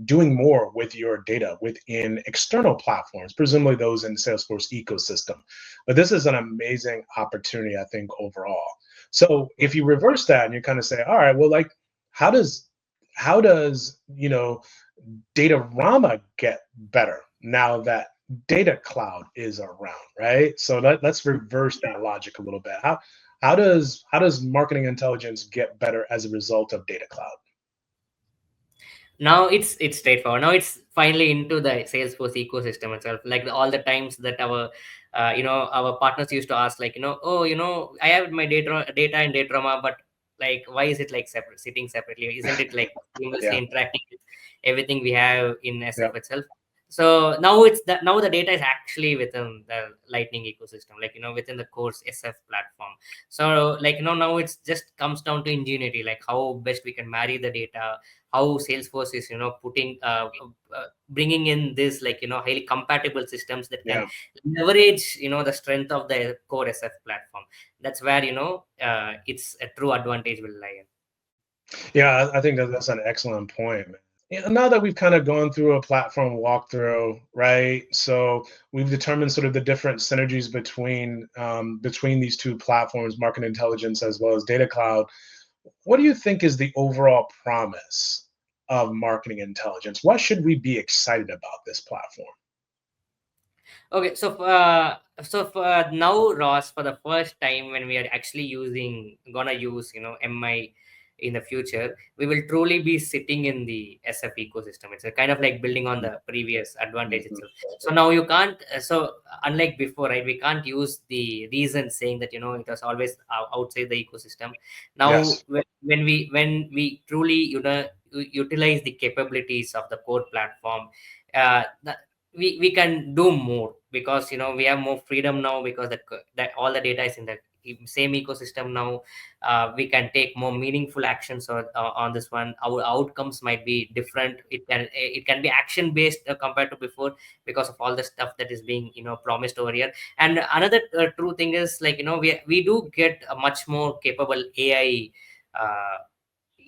doing more with your data within external platforms, presumably those in Salesforce ecosystem. But this is an amazing opportunity, I think, overall. So if you reverse that and you kind of say, all right, well, like, how does Datorama get better now that data cloud is around, right? So let's reverse that logic a little bit. How does marketing intelligence get better as a result of data cloud? now it's straightforward. Now it's finally into the Salesforce ecosystem itself. Like all the times that our partners used to ask, like oh, I have my data in Datorama, but like why is it like separate, sitting separately? Isn't it like seamlessly Yeah, interacting with everything we have in yeah, SF itself? So now it's that now the data is actually within the Lightning ecosystem, like within the course SF platform. So like now it's just comes down to ingenuity, like how best we can marry the data, how Salesforce is putting bringing in this, like highly compatible systems that can yeah. leverage the strength of the core SF platform. That's where it's a true advantage will lie in. Yeah, I think that that's an excellent point, man. Yeah, now that we've kind of gone through a platform walkthrough, right? So we've determined sort of the different synergies between these two platforms, market intelligence as well as data cloud. What do you think is the overall promise of marketing intelligence? Why should we be excited about this platform? Okay, so now, Ross, for the first time when we are actually gonna use MI in the future, we will truly be sitting in the SF ecosystem. It's a kind of like building on the previous advantage Mhm. itself. So now you can't. So unlike before, right? We can't use the reason saying that it was always outside the ecosystem. Now Yes. when we truly utilize the capabilities of the core platform, uh, we can do more, because we have more freedom now, because that all the data is in the same ecosystem now. We can take more meaningful actions on this one. Our outcomes might be different. It can be action based compared to before, because of all the stuff that is being promised over here. And another true thing is, like we do get a much more capable AI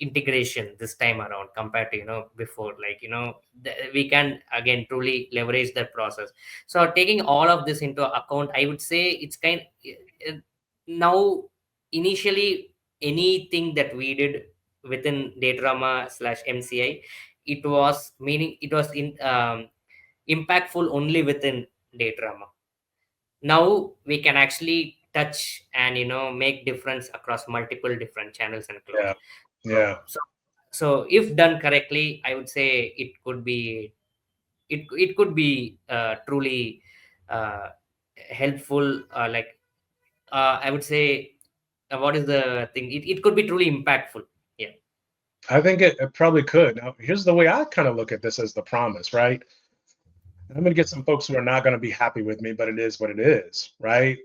integration this time around compared to before. Like we can again truly leverage that process. So taking all of this into account, I would say it's uh, now, initially, anything that we did within Datorama slash MCI, it was meaning it was in impactful only within Datorama. Now we can actually touch and make difference across multiple different channels and clouds. Yeah. Yeah. So if done correctly, I would say it could be truly helpful, like I would say, what is the thing, it could be truly impactful. Yeah. I think it probably could. Now, here's the way I kind of look at this as the promise, right? I'm going to get some folks who are not going to be happy with me, but it is what it is, right?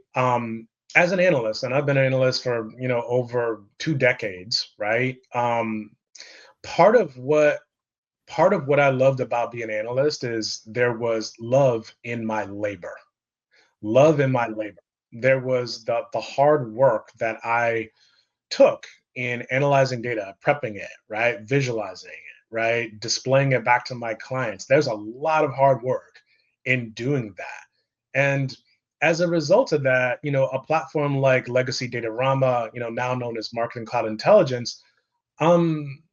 As an analyst, and I've been an analyst for over 2 decades, right? Part of what part of what I loved about being an analyst is there was love in my labor, love in my labor. There was the hard work that I took in analyzing data, prepping it, right, visualizing it, right, displaying it back to my clients. There's a lot of hard work in doing that. And as a result of that, a platform like Legacy Datorama, now known as Marketing Cloud Intelligence, um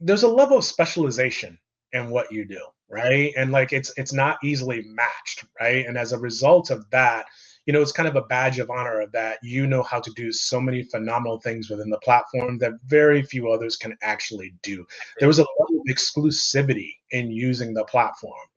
there's a level of specialization in what you do, right? And like it's not easily matched, right? And as a result of that, it's kind of a badge of honor of that how to do so many phenomenal things within the platform that very few others can actually do. There was a level of exclusivity in using the platform.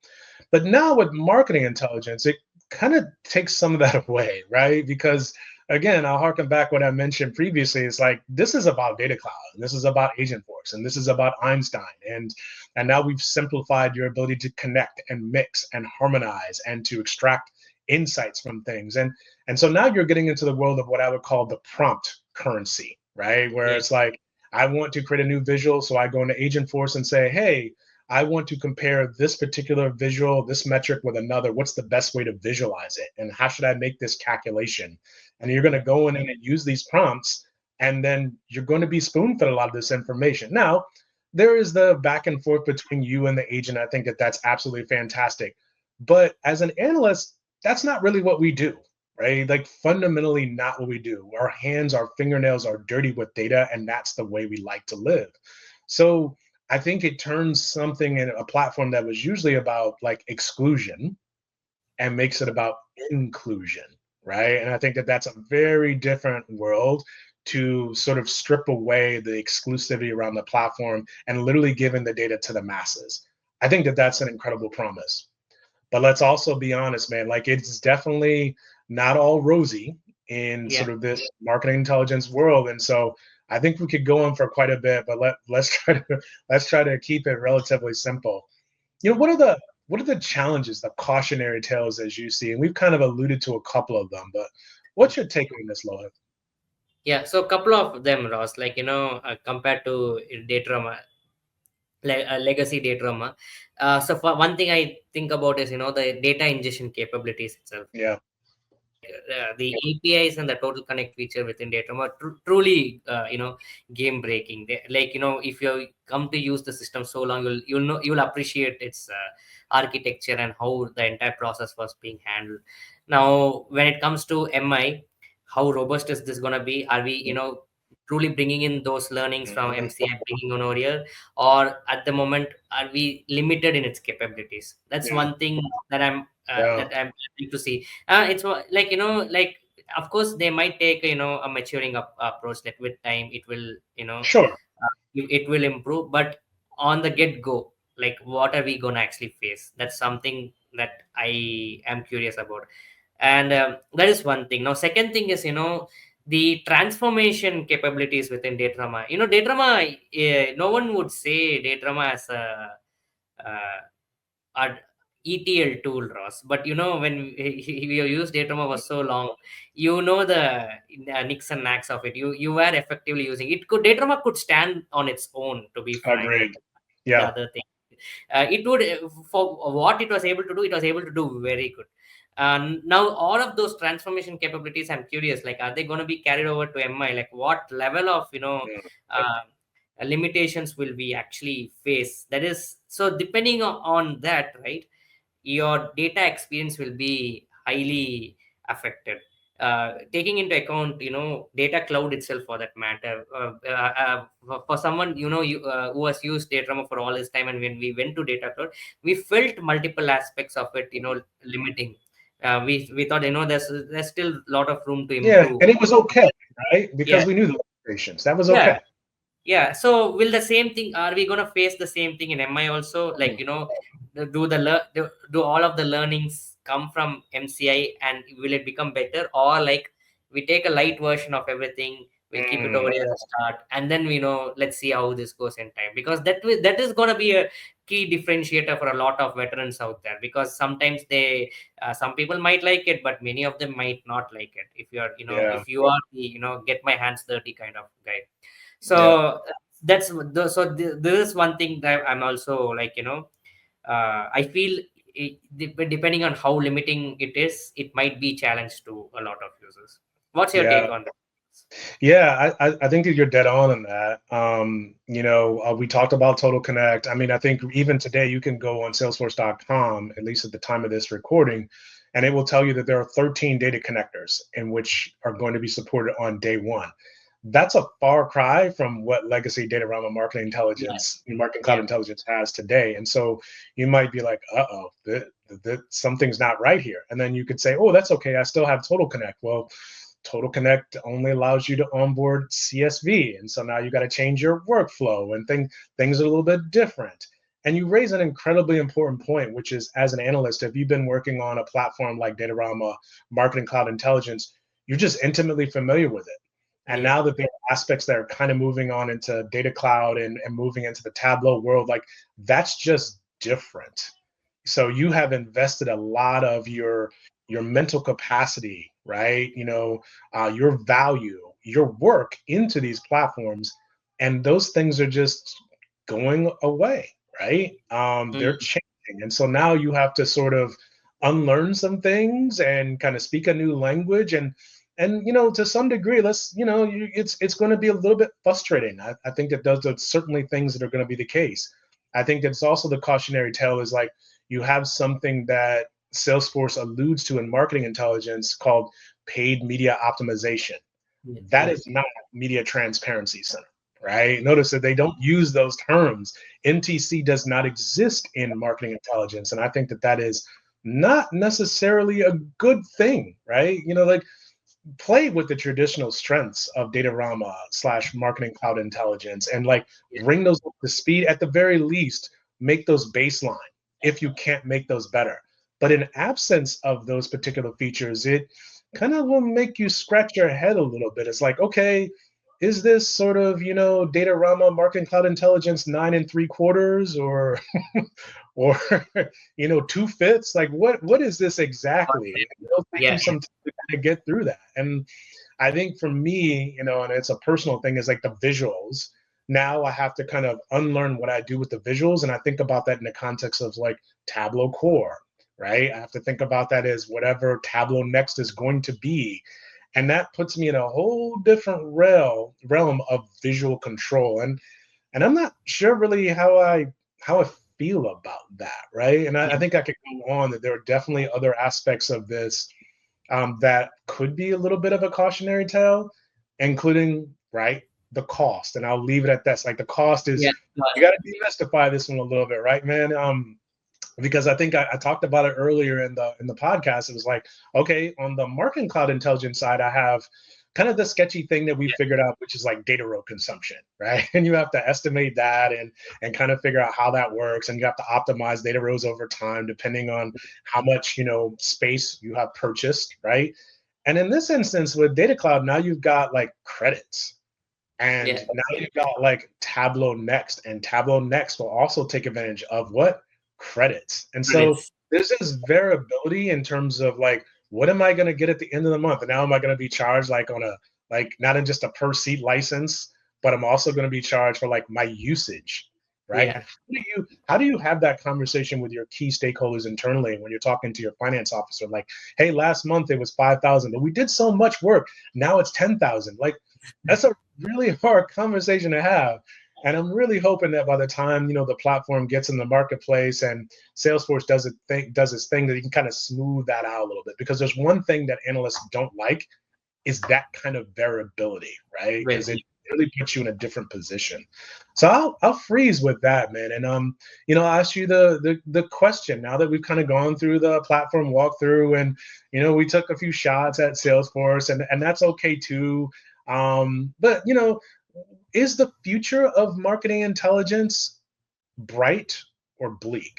But now with marketing intelligence, it kind of takes some of that away, right? Because again, I'll harken back what I mentioned previously. It's like this is about data cloud, and this is about Agentforce, and this is about Einstein, and now we've simplified your ability to connect and mix and harmonize and to extract insights from things. And so now you're getting into the world of what I would call the prompt currency, right? Where Yeah. it's like I want to create a new visual, so I go into Agentforce and say, hey, I want to compare this particular visual, this metric with another. What's the best way to visualize it? And how should I make this calculation? And you're going to go in and use these prompts, and then you're going to be spoon fed a lot of this information. Now, there is the back and forth between you and the agent. I think that that's absolutely fantastic. But as an analyst, that's not really what we do, right? Like fundamentally not what we do. Our hands, our fingernails are dirty with data, and that's the way we like to live. So I think it turns something in a platform that was usually about like exclusion and makes it about inclusion, right? And I think that that's a very different world to sort of strip away the exclusivity around the platform and literally giving the data to the masses. I think that that's an incredible promise. But let's also be honest, man, like it's definitely not all rosy in Yeah. sort of this marketing intelligence world. And so I think we could go on for quite a bit, but let's try to keep it relatively simple. What are the challenges, the cautionary tales as you see? And we've kind of alluded to a couple of them, but what's your take on this, Lohan? Yeah, so a couple of them, Ross, like compared to Datorama, legacy Datorama. So for one thing I think about is the data ingestion capabilities itself. Yeah. The APIs and the total connect feature within Datorama are truly game breaking. Like if you come to use the system so long, you'll appreciate its architecture and how the entire process was being handled. Now, when it comes to MI, how robust is this gonna be? Are we truly bringing in those learnings from Mhm. MCI, bringing on ORIER, or at the moment are we limited in its capabilities? That's Yeah. one thing that I'm Yeah. that I'm happy to see. It's like like of course they might take a maturing approach, like with time it will Sure. it will improve, but on the get go, like what are we going to actually face? That's something that I am curious about. And that is one thing. Now second thing is the transformation capabilities within Datorama. Datorama, no one would say Datorama as uh, a ETL tool, Ross. But when you use Datorama for so long, the nicks and knacks of it. You were effectively using it. Datorama could stand on its own, to be frank. Agreed. The Yeah. other thing, it would for what it was able to do, it was able to do very good. Now all of those transformation capabilities, I'm curious, like are they going to be carried over to MI? Like what level of Mm. uh, limitations will we actually face? That is, so depending on that, right, your data experience will be highly affected. taking into account, data cloud itself for that matter, for someone, who has used Datorama for all his time, and when we went to data cloud, we felt multiple aspects of it, limiting. We thought, there's still a lot of room to Yeah, improve. and it was okay, right? Yeah, Because we knew the limitations. That was yeah. okay. Yeah, so will the same thing, are we going to face the same thing in MI also? Like, do all of the learnings come from MCI, and will it become better? Or like, we take a light version of everything, we'll keep it over Mm, here as a start, and then let's see how this goes in time, because that is going to be a key differentiator for a lot of veterans out there, because sometimes some people might like it, but many of them might not like it, if you are, yeah, if you are the, get my hands dirty kind of guy. yeah. So this is one thing that I'm also like, I feel depending on how limiting it is, it might be challenge to a lot of users. What's your Yeah, take on that? yeah, I think that you're dead on that. We talked about Total Connect. I mean, I think even today you can go on Salesforce.com, at least at the time of this recording, and it will tell you that there are 13 data connectors in which are going to be supported on day one. That's a far cry from what legacy Datorama Marketing Yeah, Intelligence, Marketing Cloud yeah, Intelligence has today. And so you might be like, uh-oh, something's not right here. And then you could say, oh, that's okay. I still have Total Connect. Well, Total Connect only allows you to onboard CSV. And so now you got to change your workflow and things are a little bit different. And you raise an incredibly important point, which is, as an analyst, if you've been working on a platform like Datorama Marketing Cloud Intelligence, you're just intimately familiar with it. And yeah, now that there are aspects that are kind of moving on into data cloud and moving into the Tableau world, like that's just different. So you have invested a lot of your mental capacity, right? Your value, your work into these platforms, and those things are just going away, right? They're mm, changing, and so now you have to sort of unlearn some things and kind of speak a new language and to some degree it's going to be a little bit frustrating. I think that those certainly things that are going to be the case. I think that's also the cautionary tale is like you have something that Salesforce alludes to in marketing intelligence called paid media optimization. yeah, That yeah, is not media transparency center, right? Notice that they don't use those terms. MTC does not exist in marketing intelligence. And I think that that is not necessarily a good thing, right? Like play with the traditional strengths of Datorama slash marketing cloud intelligence and like yeah, bring those up to speed at the very least, make those baseline if you can't make those better. But in absence of those particular features, it kind of will make you scratch your head a little bit. It's like, okay, is this sort of, Datorama marketing cloud intelligence 9 3/4 or two fifths? Like what is this exactly? It'll take yeah, you some time to kind of get through that. And I think for me, and it's a personal thing, is like the visuals. Now I have to kind of unlearn what I do with the visuals. And I think about that in the context of like Tableau Core, right? I have to think about that as whatever Tableau Next is going to be. And that puts me in a whole different realm of visual control. And I'm not sure really how I feel about that, right? And I yeah, think I could go on that there are definitely other aspects of this that could be a little bit of a cautionary tale, including right the cost. And I'll leave it at that. Like the cost is yeah, you got to demystify this one a little bit, right, man? Because I think I talked about it earlier in the podcast. It was like, okay, on the marketing cloud intelligence side, I have kind of the sketchy thing that we yeah, figured out, which is like data row consumption, right? And you have to estimate that and kind of figure out how that works, and you have to optimize data rows over time depending on how much space you have purchased, right? And in this instance with data cloud, now you've got like credits. yeah, And now you've got like Tableau Next, and Tableau Next will also take advantage of what? Credits. And so credits. there's this variability in terms of like, what am I going to get at the end of the month? And now am I going to be charged like on a, like not in just a per seat license, but I'm also going to be charged for like my usage, right? Yeah, How do you have that conversation with your key stakeholders internally when you're talking to your finance officer? Like, hey, last month it was 5,000, but we did so much work. Now it's 10,000. Like, that's a really hard conversation to have. And I'm really hoping that by the time the platform gets in the marketplace and Salesforce does its thing, that you can kind of smooth that out a little bit. Because there's one thing that analysts don't like is that kind of variability, right? Well, Because it really puts you in a different position. So I'll freeze with that, man. And I'll ask you the question now that we've kind of gone through the platform walkthrough, and we took a few shots at Salesforce, and that's okay too. But is the future of marketing intelligence bright or bleak?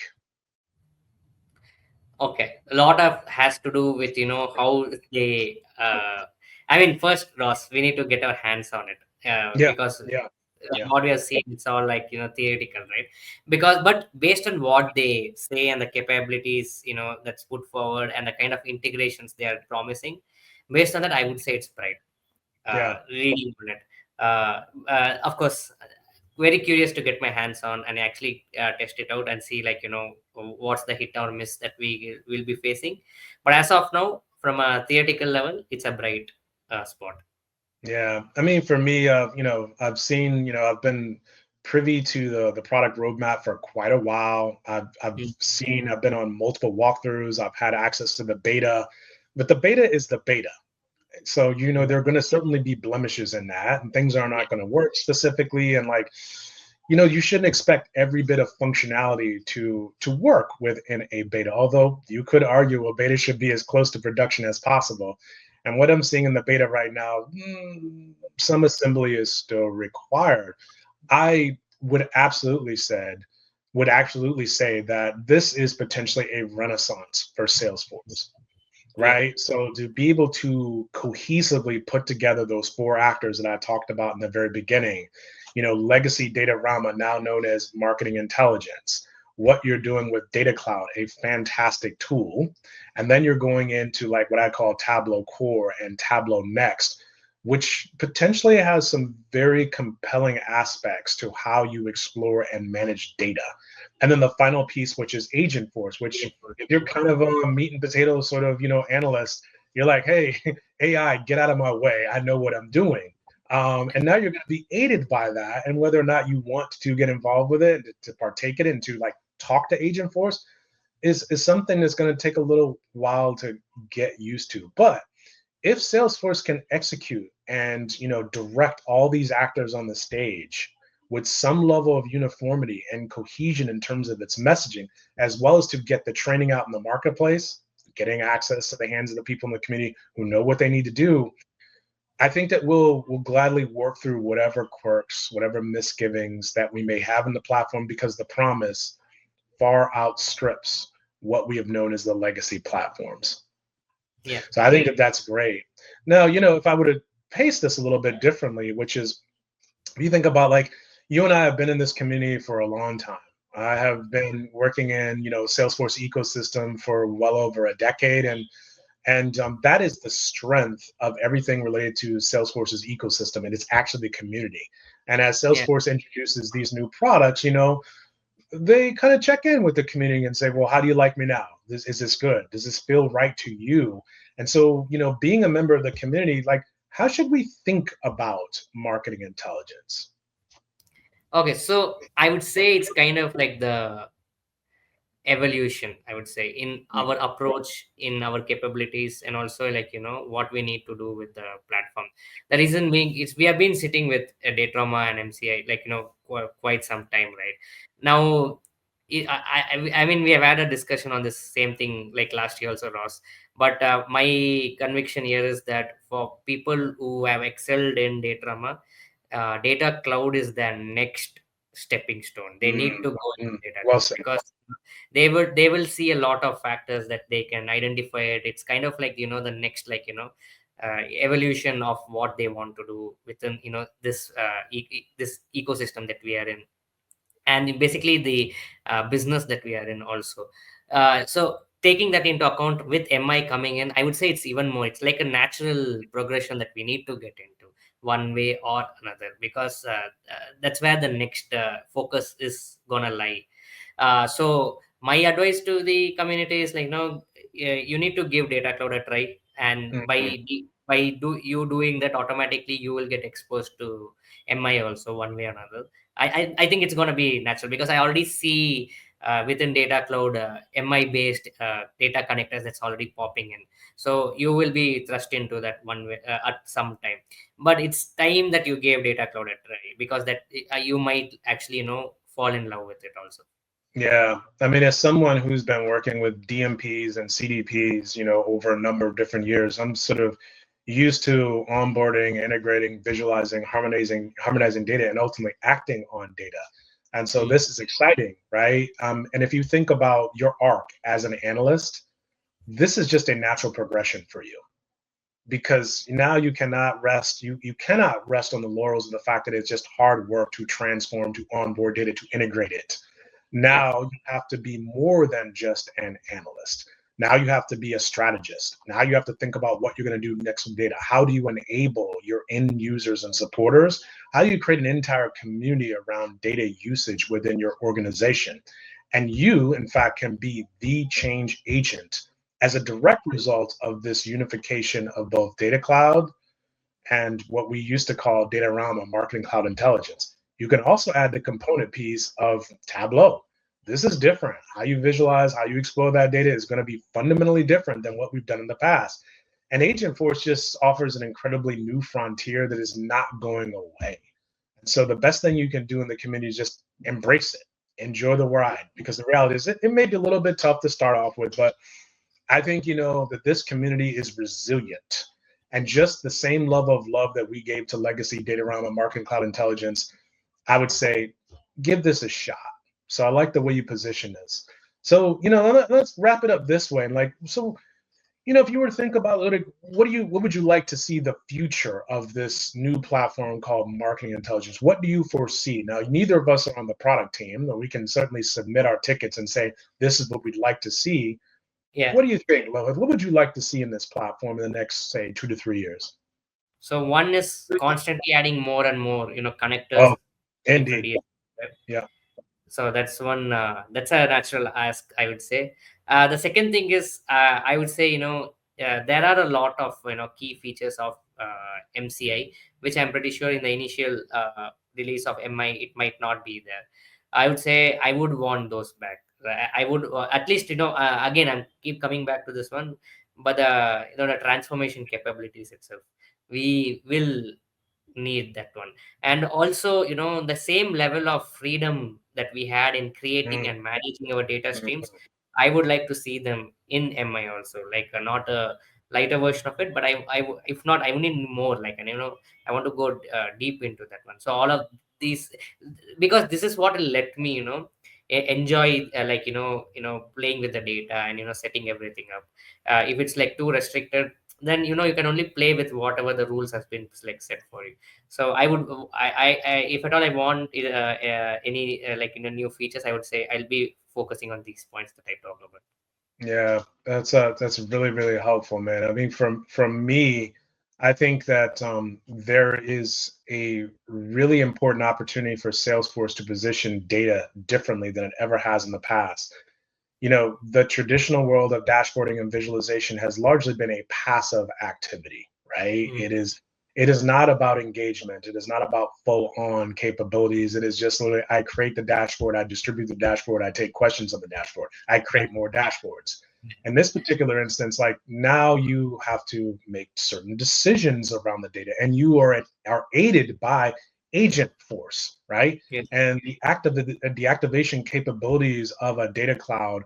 okay, a lot of has to do with how they. I mean, first, Ross, we need to get our hands on it, Yeah, because yeah, yeah, what we are seeing, it's all like theoretical, right? Because but based on what they say and the capabilities that's put forward and the kind of integrations they are promising, based on that, I would say it's bright. yeah. Reading on it. Of course, very curious to get my hands on and actually test it out and see, like, what's the hit or miss that we will be facing. But as of now, from a theoretical level, it's a bright spot. Yeah, I mean, for me, I've seen, I've been privy to the product roadmap for quite a while. Mm. I've been on multiple walkthroughs. I've had access to the beta, but the beta is the beta. So there are going to certainly be blemishes in that, and things are Yeah, not going to work specifically. And like, you shouldn't expect every bit of functionality to work within a beta. Although you could argue a beta should be as close to production as possible. And what I'm seeing in the beta right now, some assembly is still required. I would absolutely say that this is potentially a renaissance for Salesforce, yeah, right? So to be able to cohesively put together those four actors that I talked about in the very beginning, legacy Datorama, now known as Marketing Intelligence, what you're doing with Data Cloud, a fantastic tool, and then you're going into like what I call Tableau Core and Tableau Next, which potentially has some very compelling aspects to how you explore and manage data. And then the final piece, which is Agent Force, yeah, which if you're kind of a meat and potatoes sort of analyst, you're like, hey, AI, get out of my way. I know what I'm doing. And now you're going to be aided by that, and whether or not you want to get involved with it, to partake in it, and to like talk to Agent Force is something that's going to take a little while to get used to. But if Salesforce can execute and direct all these actors on the stage with some level of uniformity and cohesion in terms of its messaging, as well as to get the training out in the marketplace, getting access to the hands of the people in the community who know what they need to do, I think that we'll gladly work through whatever quirks, whatever misgivings that we may have in the platform, because the promise far outstrips what we have known as the legacy platforms. yeah, So I think that that's great. Now, if I were to pace this a little bit differently, which is, if you think about, like, you and I have been in this community for a long time. I have been working in, Salesforce ecosystem for well over a decade, and that is the strength of everything related to Salesforce's ecosystem, and it's actually the community. And as yeah. Salesforce introduces these new products, they kind of check in with the community and say, well, how do you like me now? Is this good? Does this feel right to you? And so, being a member of the community, like, how should we think about marketing intelligence? Okay, so I would say it's kind of like the evolution, I would say, in our approach, in our capabilities, and also, like, what we need to do with the platform. The reason being is we have been sitting with a Datorama and MCI, like, quite some time, right now. I mean, we have had a discussion on this same thing like last year also, Ross. But my conviction here is that for people who have excelled in Datorama, data cloud is the next stepping stone. They need Mm, to go into mm, data well cloud, said. because they will see a lot of factors that they can identify it. It's kind of like, the next, like, evolution of what they want to do within this this ecosystem that we are in, and basically the business that we are in also. So taking that into account, with MI coming in, I would say it's even more, it's like a natural progression that we need to get into one way or another, because that's where the next focus is gonna lie. So my advice to the community is, like, you need to give data cloud a try, and Mhm. by doing that, automatically you will get exposed to MI also, one way or another. I think it's going to be natural because I already see within Data Cloud MI based data connectors that's already popping in. So you will be thrust into that one way, at some time. But it's time that you gave Data Cloud a try, because that you might actually fall in love with it also. Yeah, I mean, as someone who's been working with DMPs and CDPs, over a number of different years, I'm sort of used to onboarding, integrating, visualizing, harmonizing data, and ultimately acting on data. And so Mm. this is exciting, right? And if you think about your arc as an analyst, this is just a natural progression for you, because now you cannot rest on the laurels of the fact that it's just hard work to transform, to onboard data, to integrate it. Yeah. Now you have to be more than just an analyst. Now you have to be a strategist. Now you have to think about what you're going to do next with data. How do you enable your end users and supporters? How do you create an entire community around data usage within your organization? And you, in fact, can be the change agent as a direct result of this unification of both data cloud and what we used to call Datorama Marketing Cloud Intelligence. You can also add the component piece of Tableau. This is different. How you visualize, how you explore that data is going to be fundamentally different than what we've done in the past. And Agent Force just offers an incredibly new frontier that is not going away. And so the best thing you can do in the community is just embrace it, enjoy the ride, because the reality is it may be a little bit tough to start off with, but I think that this community is resilient, and just the same level of love that we gave to Legacy, Datorama, Marketing Cloud Intelligence, I would say give this a shot. So I like the way you position this. So let's wrap it up this way. And if you were to think about what would you like to see the future of this new platform called Marketing Intelligence? What do you foresee? Now, neither of us are on the product team, but we can certainly submit our tickets and say this is what we'd like to see. Yeah. What do you think, Lilith? What would you like to see in this platform in the next, say, 2 to 3 years? So one is constantly adding more and more, connectors Oh, to different indeed. areas. Yeah. So that's one, that's a natural ask, I would say. The second thing is, I would say, there are a lot of key features of MCI, which I'm pretty sure in the initial release of MI it might not be there. I would say I would want those back. I would, at least, again, I'm keep coming back to this one, but the transformation capabilities itself, we will need that one. And also, the same level of freedom that we had in creating Mm, and managing our data streams, mm, I would like to see them in MI also, like, not a lighter version of it, but if not, I need more, like, and I want to go deep into that one. So all of these, because this is what will let me enjoy, like, playing with the data and setting everything up. If it's like too restricted, then you can only play with whatever the rules has been like set for you. So I would, I if at all I want any like new features, I would say I'll be focusing on these points that I talked about. yeah, that's really, really helpful, man. I mean, from me, I think that there is a really important opportunity for Salesforce to position data differently than it ever has in the past. The traditional world of dashboarding and visualization has largely been a passive activity, right? Mm. It is not about engagement. It is not about full on capabilities. It is just literally, I create the dashboard, I distribute the dashboard, I take questions on the dashboard, I Yeah. create more dashboards. In this particular instance, like now you have to make certain decisions around the data, and you are aided by Agent Force, right? Yes. And the activation capabilities of a data cloud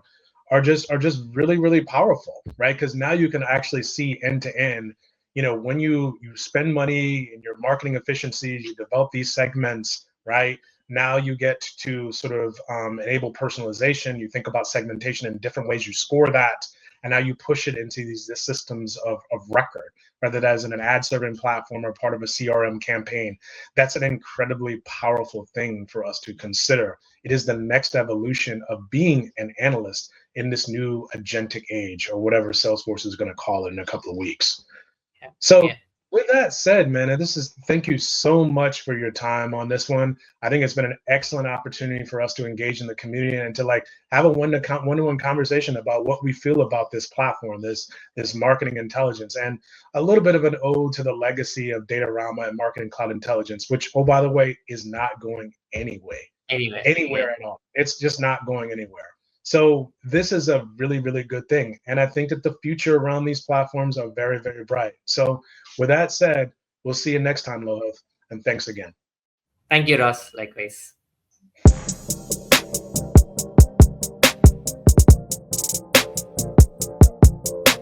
are just really, really powerful, right? Because now you can actually see end to end. When you spend money in your marketing efficiencies, you develop these segments, right? Now you get to sort of enable personalization. You think about segmentation in different ways. You score that, and now you push it into these systems of record, whether that is in an ad serving platform or part of a CRM campaign. That's an incredibly powerful thing for us to consider. It is the next evolution of being an analyst in this new agentic age, or whatever Salesforce is going to call it in a couple of weeks. Yeah. Yeah. So, with that said, man, thank you so much for your time on this one. I think it's been an excellent opportunity for us to engage in the community and to have a one-to-one conversation about what we feel about this platform, this marketing intelligence, and a little bit of an ode to the legacy of Datorama and Marketing Cloud Intelligence, which, oh, by the way, is not going Anyway, yeah. anywhere at all. It's just not going anywhere. So this is a really, really good thing. And I think that the future around these platforms are very, very bright. So with that said, we'll see you next time, Lohith. And thanks again. Thank you, Ross. Likewise.